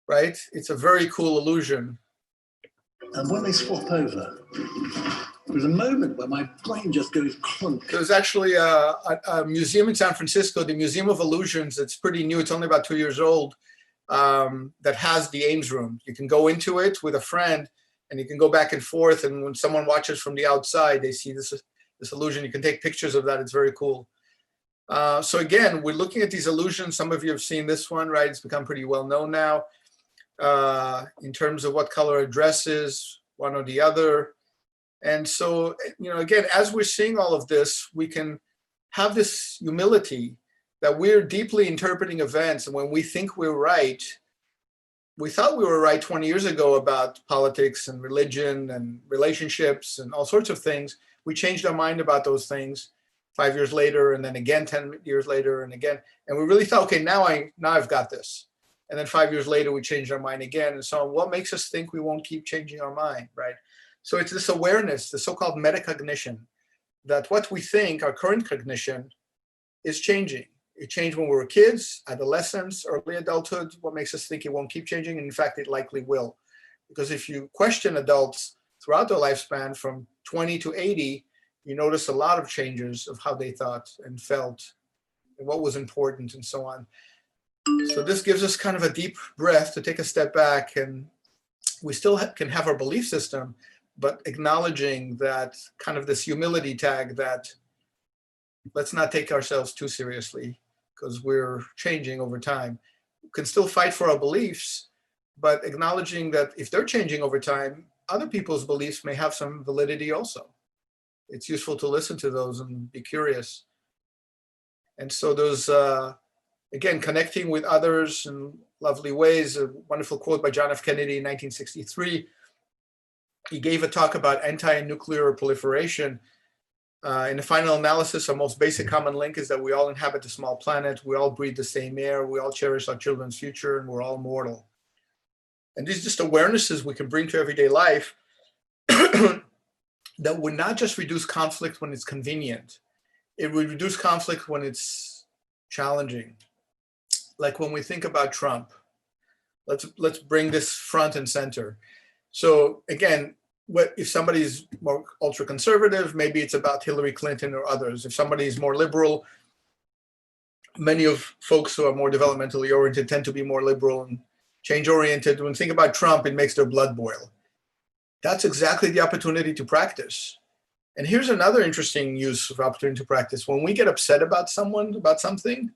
Right? It's a very cool illusion. And when they swap over, there's a moment where my brain just goes clunk. There's actually a museum in San Francisco, the Museum of Illusions. It's pretty new. It's only about 2 years old. That has the Ames room. You can go into it with a friend, and you can go back and forth. And when someone watches from the outside, they see this illusion. You can take pictures of that. It's very cool. So again, we're looking at these illusions. Some of you have seen this one, right? It's become pretty well known now in terms of what color a dress is, one or the other. And so, again, as we're seeing all of this, we can have this humility that we're deeply interpreting events. And when we think we're right, we thought we were right 20 years ago about politics and religion and relationships and all sorts of things. We changed our mind about those things 5 years later, and then again 10 years later, and again. And we really thought, okay, now I've got this. And then 5 years later, we changed our mind again. And so what makes us think we won't keep changing our mind, right? So it's this awareness, the so-called metacognition, that what we think, our current cognition, is changing. It changed when we were kids, adolescents, early adulthood. What makes us think it won't keep changing? And in fact, it likely will. Because if you question adults throughout their lifespan from 20 to 80, you notice a lot of changes of how they thought and felt and what was important and so on. So this gives us kind of a deep breath to take a step back, and we still can have our belief system, but acknowledging that kind of this humility tag that let's not take ourselves too seriously because we're changing over time. We can still fight for our beliefs, but acknowledging that if they're changing over time, other people's beliefs may have some validity also. It's useful to listen to those and be curious. And so there's, again, connecting with others in lovely ways. A wonderful quote by John F. Kennedy in 1963. He gave a talk about anti-nuclear proliferation. In the final analysis, our most basic common link is that we all inhabit a small planet, we all breathe the same air, we all cherish our children's future, and we're all mortal. And these are just awarenesses we can bring to everyday life that would not just reduce conflict when it's convenient. It would reduce conflict when it's challenging. Like when we think about Trump, let's bring this front and center. So again, if somebody's more ultra-conservative, maybe it's about Hillary Clinton or others. If somebody's more liberal, many of folks who are more developmentally oriented tend to be more liberal and change-oriented. When we think about Trump, it makes their blood boil. That's exactly the opportunity to practice. And here's another interesting use of opportunity to practice. When we get upset about someone, about something,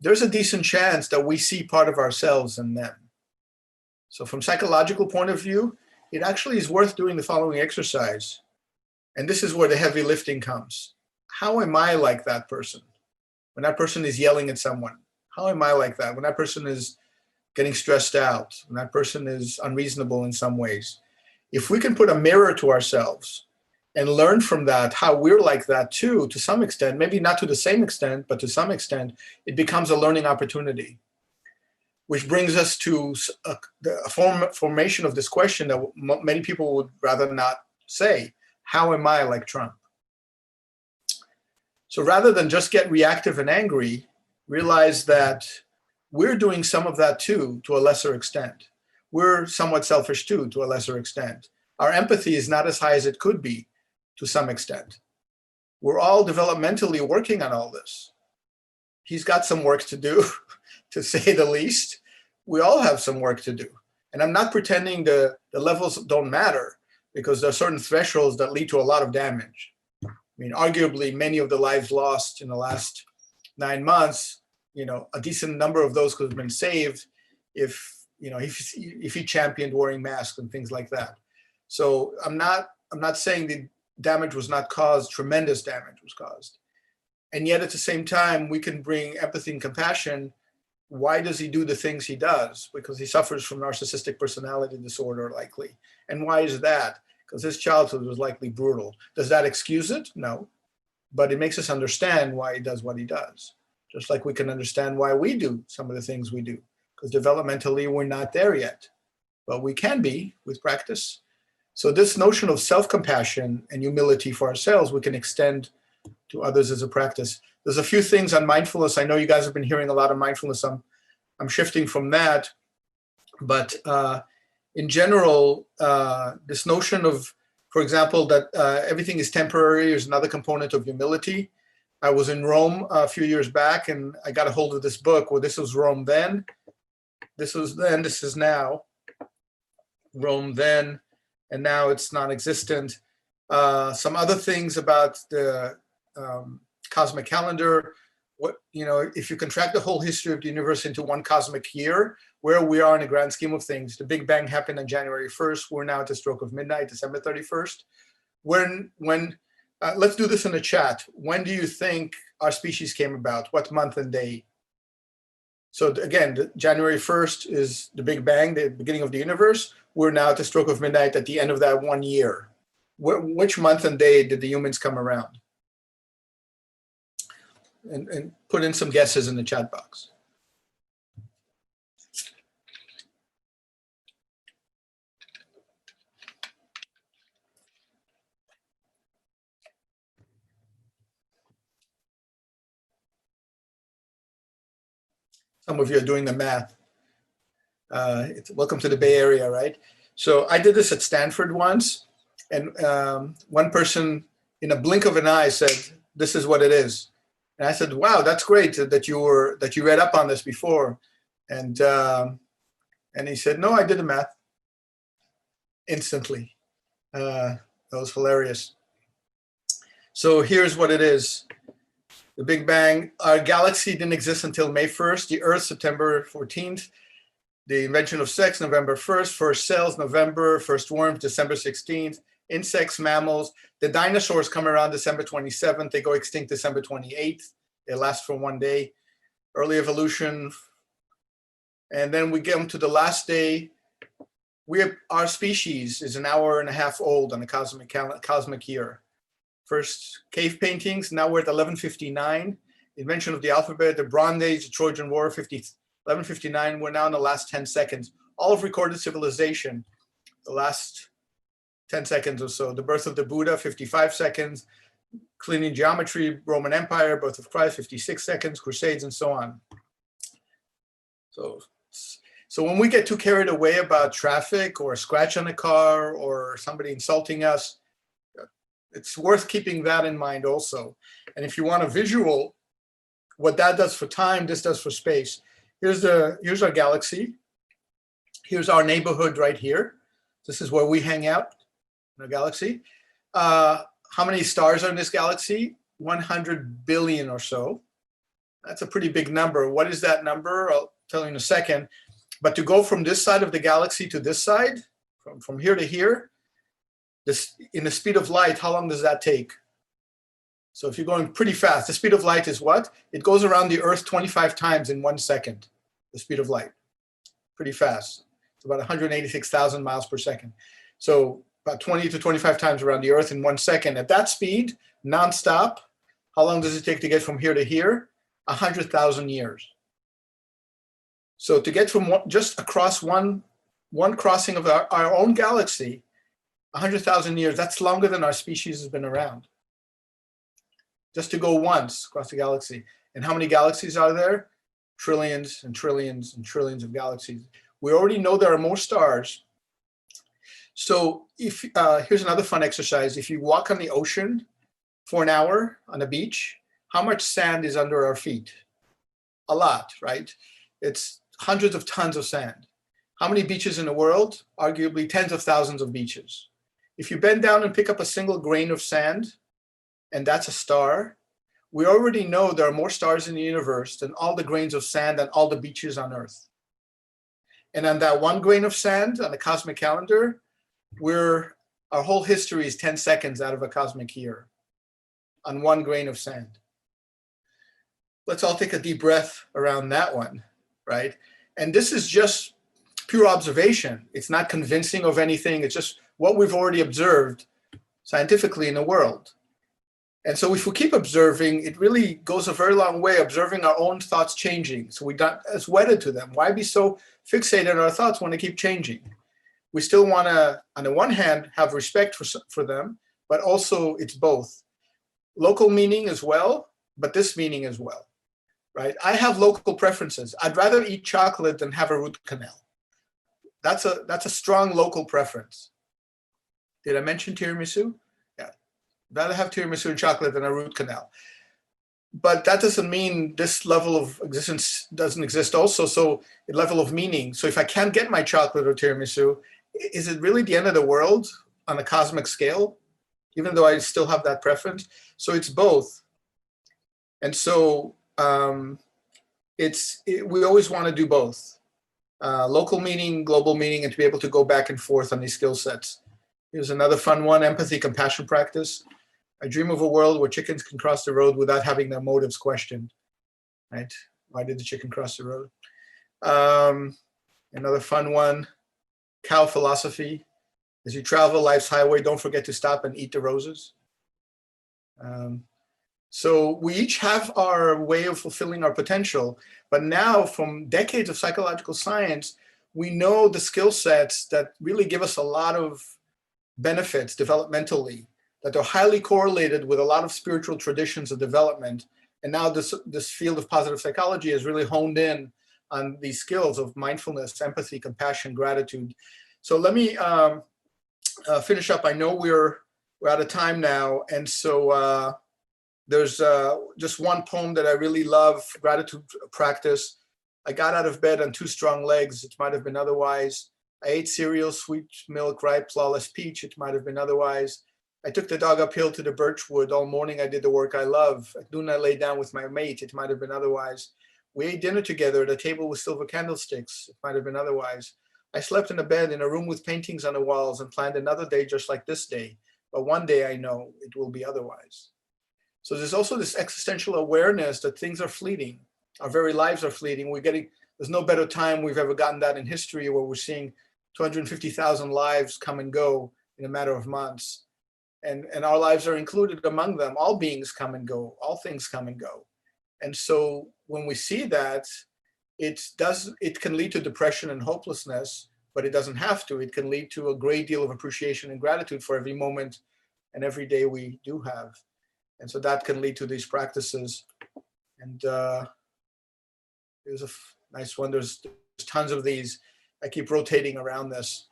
there's a decent chance that we see part of ourselves in them. So from a psychological point of view, it actually is worth doing the following exercise. And this is where the heavy lifting comes. How am I like that person? When that person is yelling at someone, how am I like that? When that person is getting stressed out, and that person is unreasonable in some ways. If we can put a mirror to ourselves and learn from that how we're like that too, to some extent, maybe not to the same extent, but to some extent, it becomes a learning opportunity. Which brings us to the formation of this question that many people would rather not say: how am I like Trump? So rather than just get reactive and angry, realize that we're doing some of that too, to a lesser extent. We're somewhat selfish too, to a lesser extent. Our empathy is not as high as it could be, to some extent. We're all developmentally working on all this. He's got some work to do, to say the least. We all have some work to do. And I'm not pretending the levels don't matter, because there are certain thresholds that lead to a lot of damage. I mean, arguably, many of the lives lost in the last 9 months, a decent number of those could have been saved if he championed wearing masks and things like that. So I'm not saying the damage was not caused, tremendous damage was caused. And yet at the same time, we can bring empathy and compassion. Why does he do the things he does? Because he suffers from narcissistic personality disorder, likely. And why is that? Because his childhood was likely brutal. Does that excuse it? No. But it makes us understand why he does what he does. Just like we can understand why we do some of the things we do. Because developmentally, we're not there yet. But we can be with practice. So this notion of self-compassion and humility for ourselves, we can extend to others as a practice. There's a few things on mindfulness. I know you guys have been hearing a lot of mindfulness. I'm shifting from that. But in general, this notion of, for example, that everything is temporary is another component of humility. I was in Rome a few years back, and I got a hold of this book. Well, this was Rome then. This was then. This is now. Rome then, and now it's non-existent. Some other things about the cosmic calendar. If you contract the whole history of the universe into one cosmic year, where we are in the grand scheme of things, the Big Bang happened on January 1st. We're now at the stroke of midnight, December 31st. Let's do this in the chat. When do you think our species came about? What month and day? So again, January 1st is the Big Bang, the beginning of the universe. We're now at the stroke of midnight at the end of that 1 year. Which month and day did the humans come around? And put in some guesses in the chat box. Some of you are doing the math. Welcome to the Bay Area, right? So I did this at Stanford once, and one person in a blink of an eye said, "This is what it is." And I said, "Wow, that's great that you read up on this before." And he said, "No, I did the math." Instantly. That was hilarious. So here's what it is. The Big Bang, our galaxy didn't exist until May 1st, the Earth, September 14th, the invention of sex, November 1st, first cells, November, first worms, December 16th, insects, mammals. The dinosaurs come around December 27th, they go extinct December 28th, they last for 1 day. Early evolution, and then we get them to the last day. Our species is an hour and a half old on the cosmic year. First cave paintings, now we're at 1159. Invention of the alphabet, the Bronze Age, the Trojan War, 1159. We're now in the last 10 seconds. All of recorded civilization, the last 10 seconds or so. The birth of the Buddha, 55 seconds. Cleaning geometry, Roman Empire, birth of Christ, 56 seconds. Crusades, and so on. So when we get too carried away about traffic or a scratch on a car or somebody insulting us, it's worth keeping that in mind also. And if you want a visual, what that does for time, this does for space. Here's our galaxy. Here's our neighborhood right here. This is where we hang out in our galaxy. How many stars are in this galaxy? 100 billion or so. That's a pretty big number. What is that number? I'll tell you in a second. But to go from this side of the galaxy to this side, from here to here, in the speed of light, how long does that take? So if you're going pretty fast, the speed of light is what? It goes around the Earth 25 times in 1 second, the speed of light. pretty fast. It's about 186,000 miles per second. So about 20 to 25 times around the Earth in 1 second. At that speed, nonstop, how long does it take to get from here to here? 100,000 years. So to get from just across one crossing of our own galaxy, 100,000 years, that's longer than our species has been around. Just to go once across the galaxy. And how many galaxies are there? Trillions and trillions and trillions of galaxies. We already know there are more stars. So if here's another fun exercise. If you walk on the ocean for an hour on a beach, how much sand is under our feet? A lot, right? It's hundreds of tons of sand. How many beaches in the world? Arguably tens of thousands of beaches. If you bend down and pick up a single grain of sand, and that's a star, we already know there are more stars in the universe than all the grains of sand and all the beaches on Earth. And on that one grain of sand on the cosmic calendar, our whole history is 10 seconds out of a cosmic year on one grain of sand. Let's all take a deep breath around that one, right? And this is just pure observation. It's not convincing of anything. It's just what we've already observed scientifically in the world. And so if we keep observing, it really goes a very long way, observing our own thoughts changing. So we're not as wedded to them. Why be so fixated on our thoughts when they keep changing? We still want to, on the one hand, have respect for them, but also it's both. Local meaning as well, but this meaning as well, right? I have local preferences. I'd rather eat chocolate than have a root canal. That's a strong local preference. Did I mention tiramisu? Yeah, rather have tiramisu and chocolate than a root canal. But that doesn't mean this level of existence doesn't exist also. So a level of meaning. So if I can't get my chocolate or tiramisu, is it really the end of the world on a cosmic scale? Even though I still have that preference. So it's both. And so we always want to do both. Local meaning, global meaning, and to be able to go back and forth on these skill sets. Here's another fun one, empathy, compassion practice. I dream of a world where chickens can cross the road without having their motives questioned, right? Why did the chicken cross the road? Another fun one, cow philosophy. As you travel life's highway, don't forget to stop and eat the roses. So we each have our way of fulfilling our potential, but now from decades of psychological science, we know the skill sets that really give us a lot of benefits developmentally, that are highly correlated with a lot of spiritual traditions of development. And now this field of positive psychology has really honed in on these skills of mindfulness, empathy, compassion, gratitude. So let me finish up. I know we're out of time now. And so there's just one poem that I really love, gratitude practice. I got out of bed on 2 strong legs. It might have been otherwise. I ate cereal, sweet milk, ripe, flawless peach. It might have been otherwise. I took the dog uphill to the birch wood. All morning I did the work I love. At noon I lay down with my mate. It might have been otherwise. We ate dinner together at a table with silver candlesticks. It might have been otherwise. I slept in a bed in a room with paintings on the walls and planned another day just like this day. But one day I know it will be otherwise. So there's also this existential awareness that things are fleeting. Our very lives are fleeting. There's no better time we've ever gotten that in history, where we're seeing 250,000 lives come and go in a matter of months. And our lives are included among them. All beings come and go, all things come and go. And so when we see that, it can lead to depression and hopelessness, but it doesn't have to. It can lead to a great deal of appreciation and gratitude for every moment and every day we do have. And so that can lead to these practices. And here's a nice one. There's tons of these. I keep rotating around this.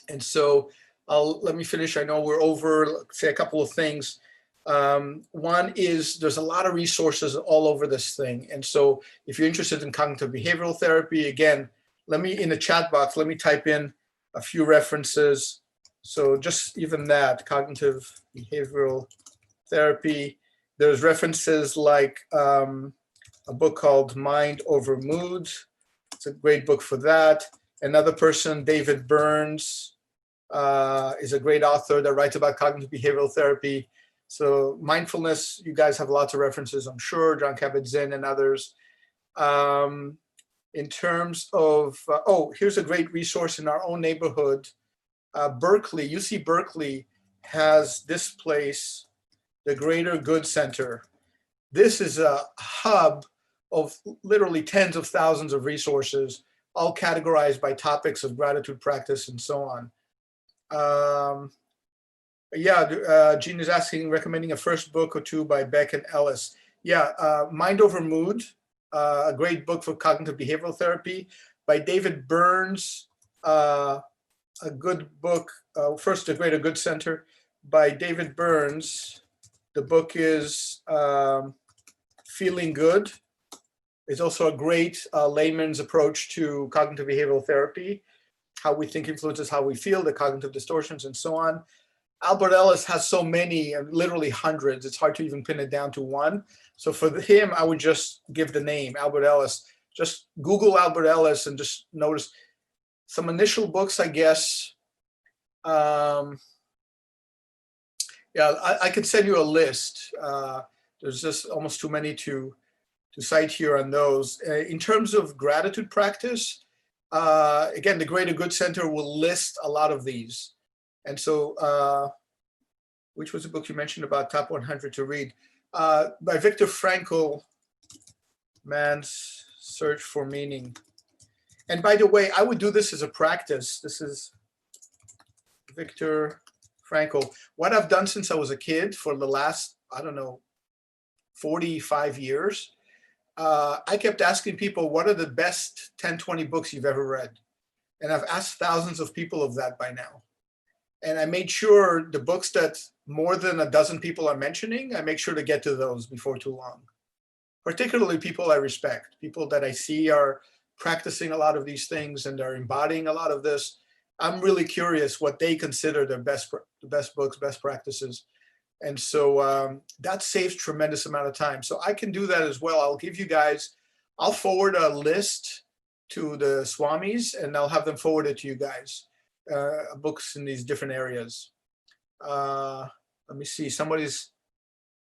And so let me finish. I know we're over, say a couple of things. One is there's a lot of resources all over this thing. And so if you're interested in cognitive behavioral therapy, again, in the chat box, let me type in a few references. So just even that, cognitive behavioral therapy. There's references like a book called Mind Over Mood. It's a great book for that. Another person, David Burns, is a great author that writes about cognitive behavioral therapy. So mindfulness, you guys have lots of references, I'm sure, Jon Kabat-Zinn and others. in terms of, oh, here's a great resource in our own neighborhood. Berkeley, UC Berkeley has this place, the Greater Good Center. This is a hub of literally tens of thousands of resources, all categorized by topics of gratitude practice and so on. Jean is asking, recommending a first book or two by Beck and Ellis. Yeah, Mind Over Mood, a great book for cognitive behavioral therapy by David Burns. A good book, first, The Greater Good Center by David Burns. The book is Feeling Good. It's also a great layman's approach to cognitive behavioral therapy, how we think influences how we feel, the cognitive distortions and so on. Albert Ellis has so many, literally hundreds, it's hard to even pin it down to one. So for him, I would just give the name, Albert Ellis. Just Google Albert Ellis and just notice some initial books, I guess. I could send you a list. There's just almost too many to cite here on those. In terms of gratitude practice, again, the Greater Good Center will list a lot of these. And so, which was the book you mentioned about top 100 to read? By Viktor Frankl, Man's Search for Meaning. And by the way, I would do this as a practice. This is Viktor Frankl. What I've done since I was a kid for the last, 45 years, I kept asking people, what are the best 10, 20 books you've ever read? And I've asked thousands of people of that by now. And I made sure the books that more than a dozen people are mentioning, I make sure to get to those before too long. Particularly people I respect, people that I see are practicing a lot of these things and are embodying a lot of this. I'm really curious what they consider their best books, best practices. And so that saves tremendous amount of time. So I can do that as well. I'll give you guys, I'll forward a list to the Swamis and I'll have them forward it to you guys, books in these different areas. Let me see, somebody's,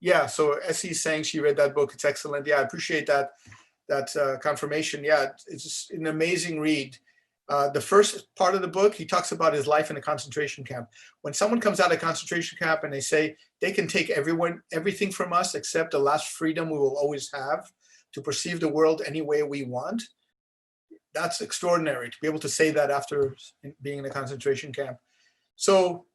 yeah, so Essie's saying she read that book. It's excellent. Yeah, I appreciate that confirmation. Yeah, it's just an amazing read. The first part of the book, he talks about his life in a concentration camp. When someone comes out of concentration camp and they say they can take everything from us except the last freedom we will always have to perceive the world any way we want, that's extraordinary to be able to say that after being in a concentration camp. So,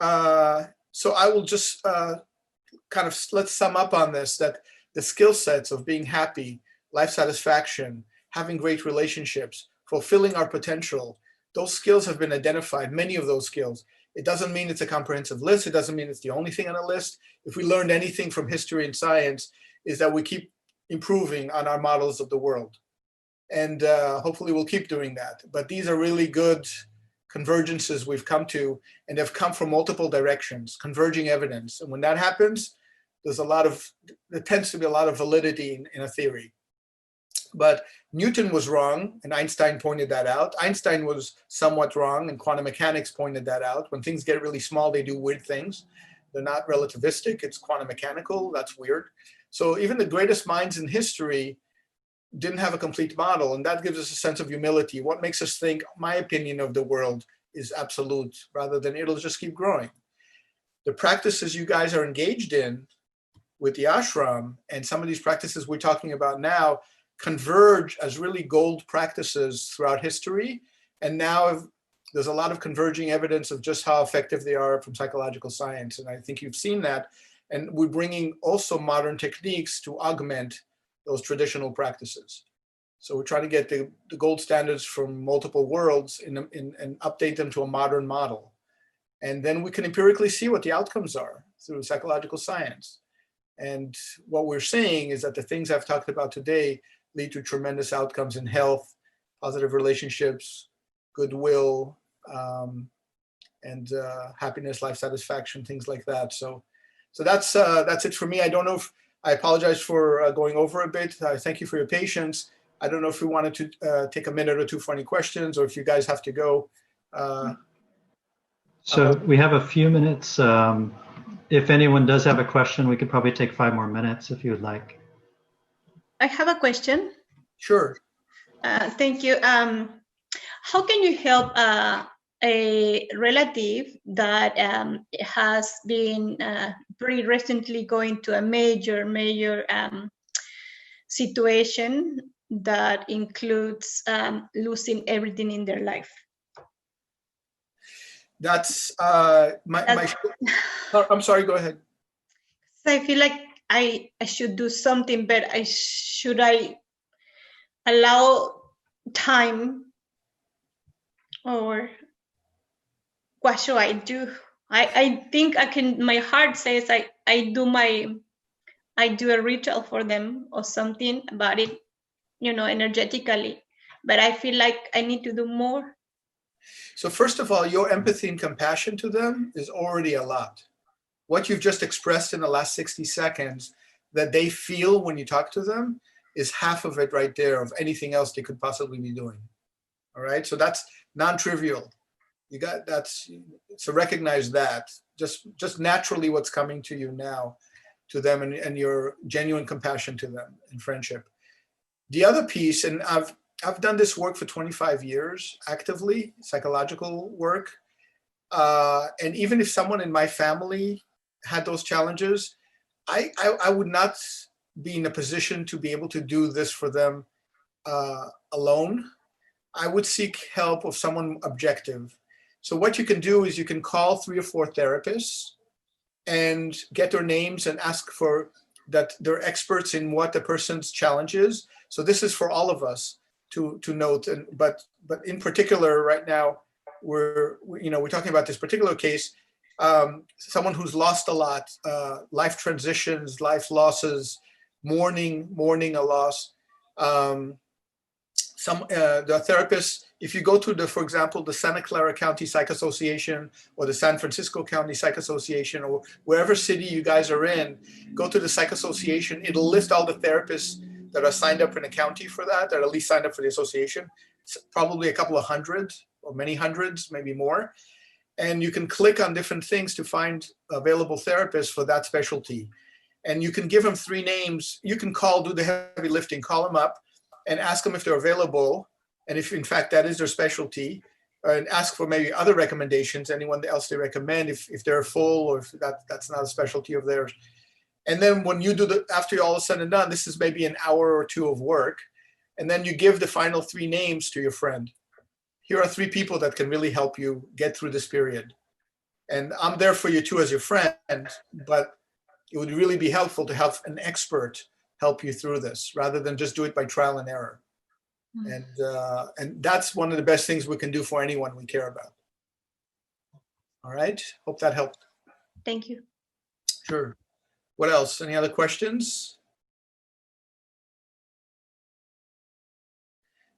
so I will just kind of, let's sum up on this, that the skill sets of being happy, life satisfaction, having great relationships, fulfilling our potential, those skills have been identified, many of those skills. It doesn't mean it's a comprehensive list. It doesn't mean it's the only thing on a list. If we learned anything from history and science, is that we keep improving on our models of the world. And hopefully we'll keep doing that. But these are really good convergences we've come to, and have come from multiple directions, converging evidence. And when that happens, there tends to be a lot of validity in a theory. But Newton was wrong, and Einstein pointed that out. Einstein was somewhat wrong, and quantum mechanics pointed that out. When things get really small, they do weird things. They're not relativistic, it's quantum mechanical, that's weird. So even the greatest minds in history didn't have a complete model, and that gives us a sense of humility. What makes us think my opinion of the world is absolute, rather than it'll just keep growing. The practices you guys are engaged in with the ashram, and some of these practices we're talking about now, converge as really gold practices throughout history. And now there's a lot of converging evidence of just how effective they are from psychological science. And I think you've seen that. And we're bringing also modern techniques to augment those traditional practices. So we're trying to get the gold standards from multiple worlds and update them to a modern model. And then we can empirically see what the outcomes are through psychological science. And what we're seeing is that the things I've talked about today lead to tremendous outcomes in health, positive relationships, goodwill, and happiness, life satisfaction, things like that. So that's it for me. I don't know if, I apologize for going over a bit. Thank you for your patience. I don't know if we wanted to take a minute or two for any questions, or if you guys have to go. So we have a few minutes. If anyone does have a question, we could probably take 5 more minutes if you would like. I have a question. Sure. Thank you. How can you help a relative that has been very recently going to a major situation that includes losing everything in their life? That's That's- I'm sorry, go ahead. So I feel like I should do something, but should I allow time, or what should I do? I think I can, my heart says I do a ritual for them or something about it, energetically, but I feel like I need to do more. So first of all, your empathy and compassion to them is already a lot. What you've just expressed in the last 60 seconds that they feel when you talk to them is half of it right there of anything else they could possibly be doing. All right, so that's non-trivial. So recognize that just naturally what's coming to you now to them, and your genuine compassion to them and friendship. The other piece, and I've done this work for 25 years actively, psychological work, and even if someone in my family had those challenges, I would not be in a position to be able to do this for them alone. I would seek help of someone objective. So what you can do is you can call 3 or 4 therapists and get their names and ask for that they're experts in what the person's challenge is. So this is for all of us to note. But in particular, right now, we're talking about this particular case, someone who's lost a lot, life transitions, life losses, mourning a loss. The therapist, if you go to for example, the Santa Clara County Psych Association or the San Francisco County Psych Association, or wherever city you guys are in, go to the Psych Association. It'll list all the therapists that are signed up in the county for that are at least signed up for the association. It's probably a couple of hundred or many hundreds, maybe more. And you can click on different things to find available therapists for that specialty. And you can give them 3 names. You can do the heavy lifting, call them up and ask them if they're available. And if in fact that is their specialty, and ask for maybe other recommendations, anyone else they recommend if they're full or if that's not a specialty of theirs. And then when you after you're all said and done, this is maybe an hour or 2 of work. And then you give the final 3 names to your friend. Here are 3 people that can really help you get through this period. And I'm there for you too as your friend, but it would really be helpful to have an expert help you through this rather than just do it by trial and error. And that's one of the best things we can do for anyone we care about. All right, hope that helped. Thank you. Sure. What else? Any other questions?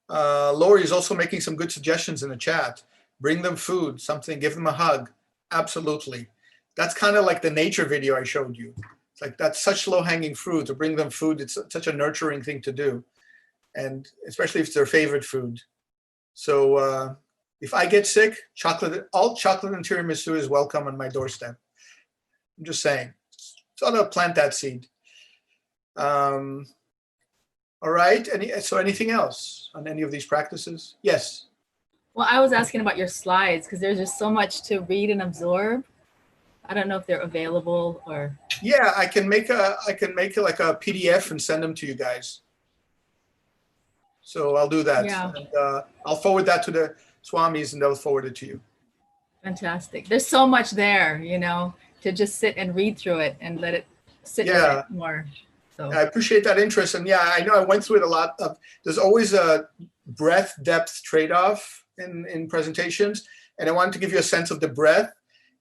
Lori is also making some good suggestions in the chat. Bring them food, something, give them a hug. Absolutely. That's kind of like the nature video I showed you. It's like that's such low-hanging fruit to bring them food. It's such a nurturing thing to do. And especially if it's their favorite food. So if I get sick, all chocolate and tiramisu is welcome on my doorstep. I'm just saying. Sort of plant that seed. All right. Anything else on any of these practices? Yes. Well, I was asking about your slides because there's just so much to read and absorb. I don't know if they're available or. Yeah, I can make like a PDF and send them to you guys. So I'll do that. Yeah. And, I'll forward that to the Swamis and they'll forward it to you. Fantastic. There's so much there, to just sit and read through it and let it sit with it more. So I appreciate that interest. And yeah, I know I went through it a lot. There's always a breadth depth trade-off in presentations. And I wanted to give you a sense of the breadth.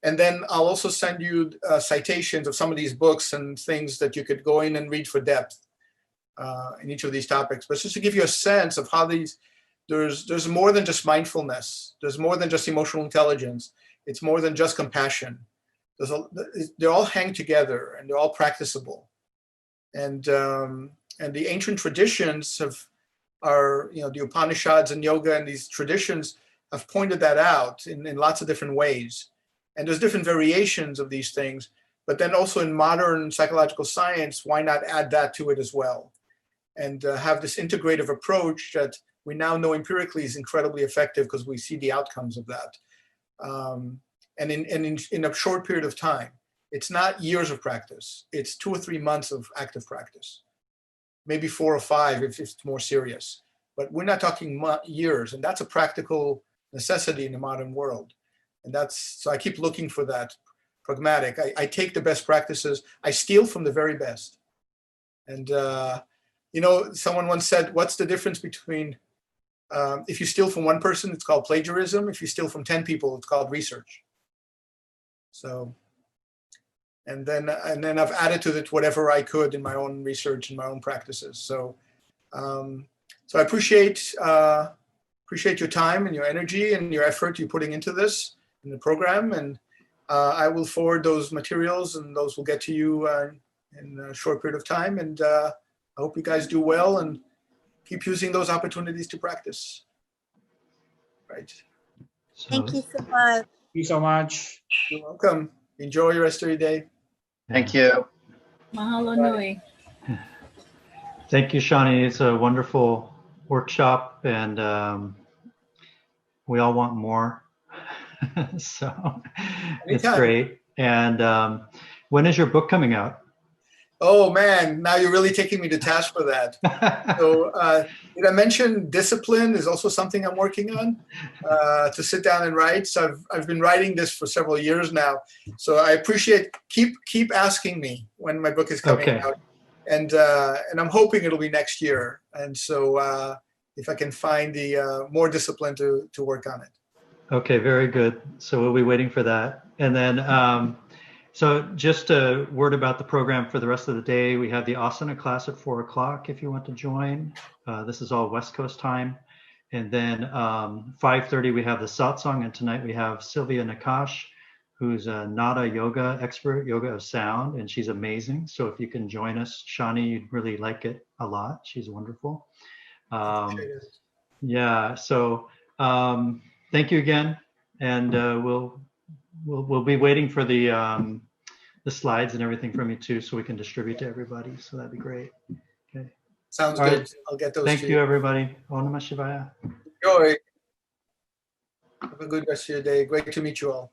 And then I'll also send you citations of some of these books and things that you could go in and read for depth in each of these topics. But just to give you a sense of how there's more than just mindfulness. There's more than just emotional intelligence. It's more than just compassion. They all hang together and they're all practicable. And the ancient traditions are the Upanishads and yoga and these traditions have pointed that out in lots of different ways. And there's different variations of these things, but then also in modern psychological science, why not add that to it as well? And have this integrative approach that we now know empirically is incredibly effective because we see the outcomes of that. And in a short period of time. It's not years of practice. It's 2 or 3 months of active practice, maybe 4 or 5 if it's more serious. But we're not talking years, and that's a practical necessity in the modern world. And so I keep looking for that pragmatic. I take the best practices. I steal from the very best. And someone once said, what's the difference between, if you steal from one person, it's called plagiarism. If you steal from 10 people, it's called research. So, and then I've added to it whatever I could in my own research and my own practices. So, so I appreciate your time and your energy and your effort you're putting into this in the program. And I will forward those materials, and those will get to you in a short period of time. And I hope you guys do well and keep using those opportunities to practice. Right. Thank you so much. Thank you so much. You're welcome. Enjoy the rest of your day. Thank you. Mahalo nui. Thank you, Shani. It's a wonderful workshop, and we all want more. So it's Anytime. great. And when is your book coming out? Oh man, now you're really taking me to task for that. So did I mention discipline is also something I'm working on, to sit down and write. So I've been writing this for several years now. So I appreciate, keep asking me when my book is coming out. And I'm hoping it'll be next year. And so if I can find the more discipline to work on it. Okay, very good. So we'll be waiting for that. And then, so just a word about the program for the rest of the day. We have the asana class at 4 o'clock if you want to join. This is all West Coast time. And then 5:30, we have the satsang. And tonight we have Sylvia Nakash, who's a Nada yoga expert, yoga of sound, and she's amazing. So if you can join us, Shani, you'd really like it a lot. She's wonderful. Yeah, so thank you again. And we'll be waiting for the slides and everything from you too, so we can distribute to everybody. So that'd be great. Okay. Sounds All good. right. I'll get those Thank to you, everybody. Om Namah Shivaya. Enjoy. Have a good rest of your day. Great to meet you all.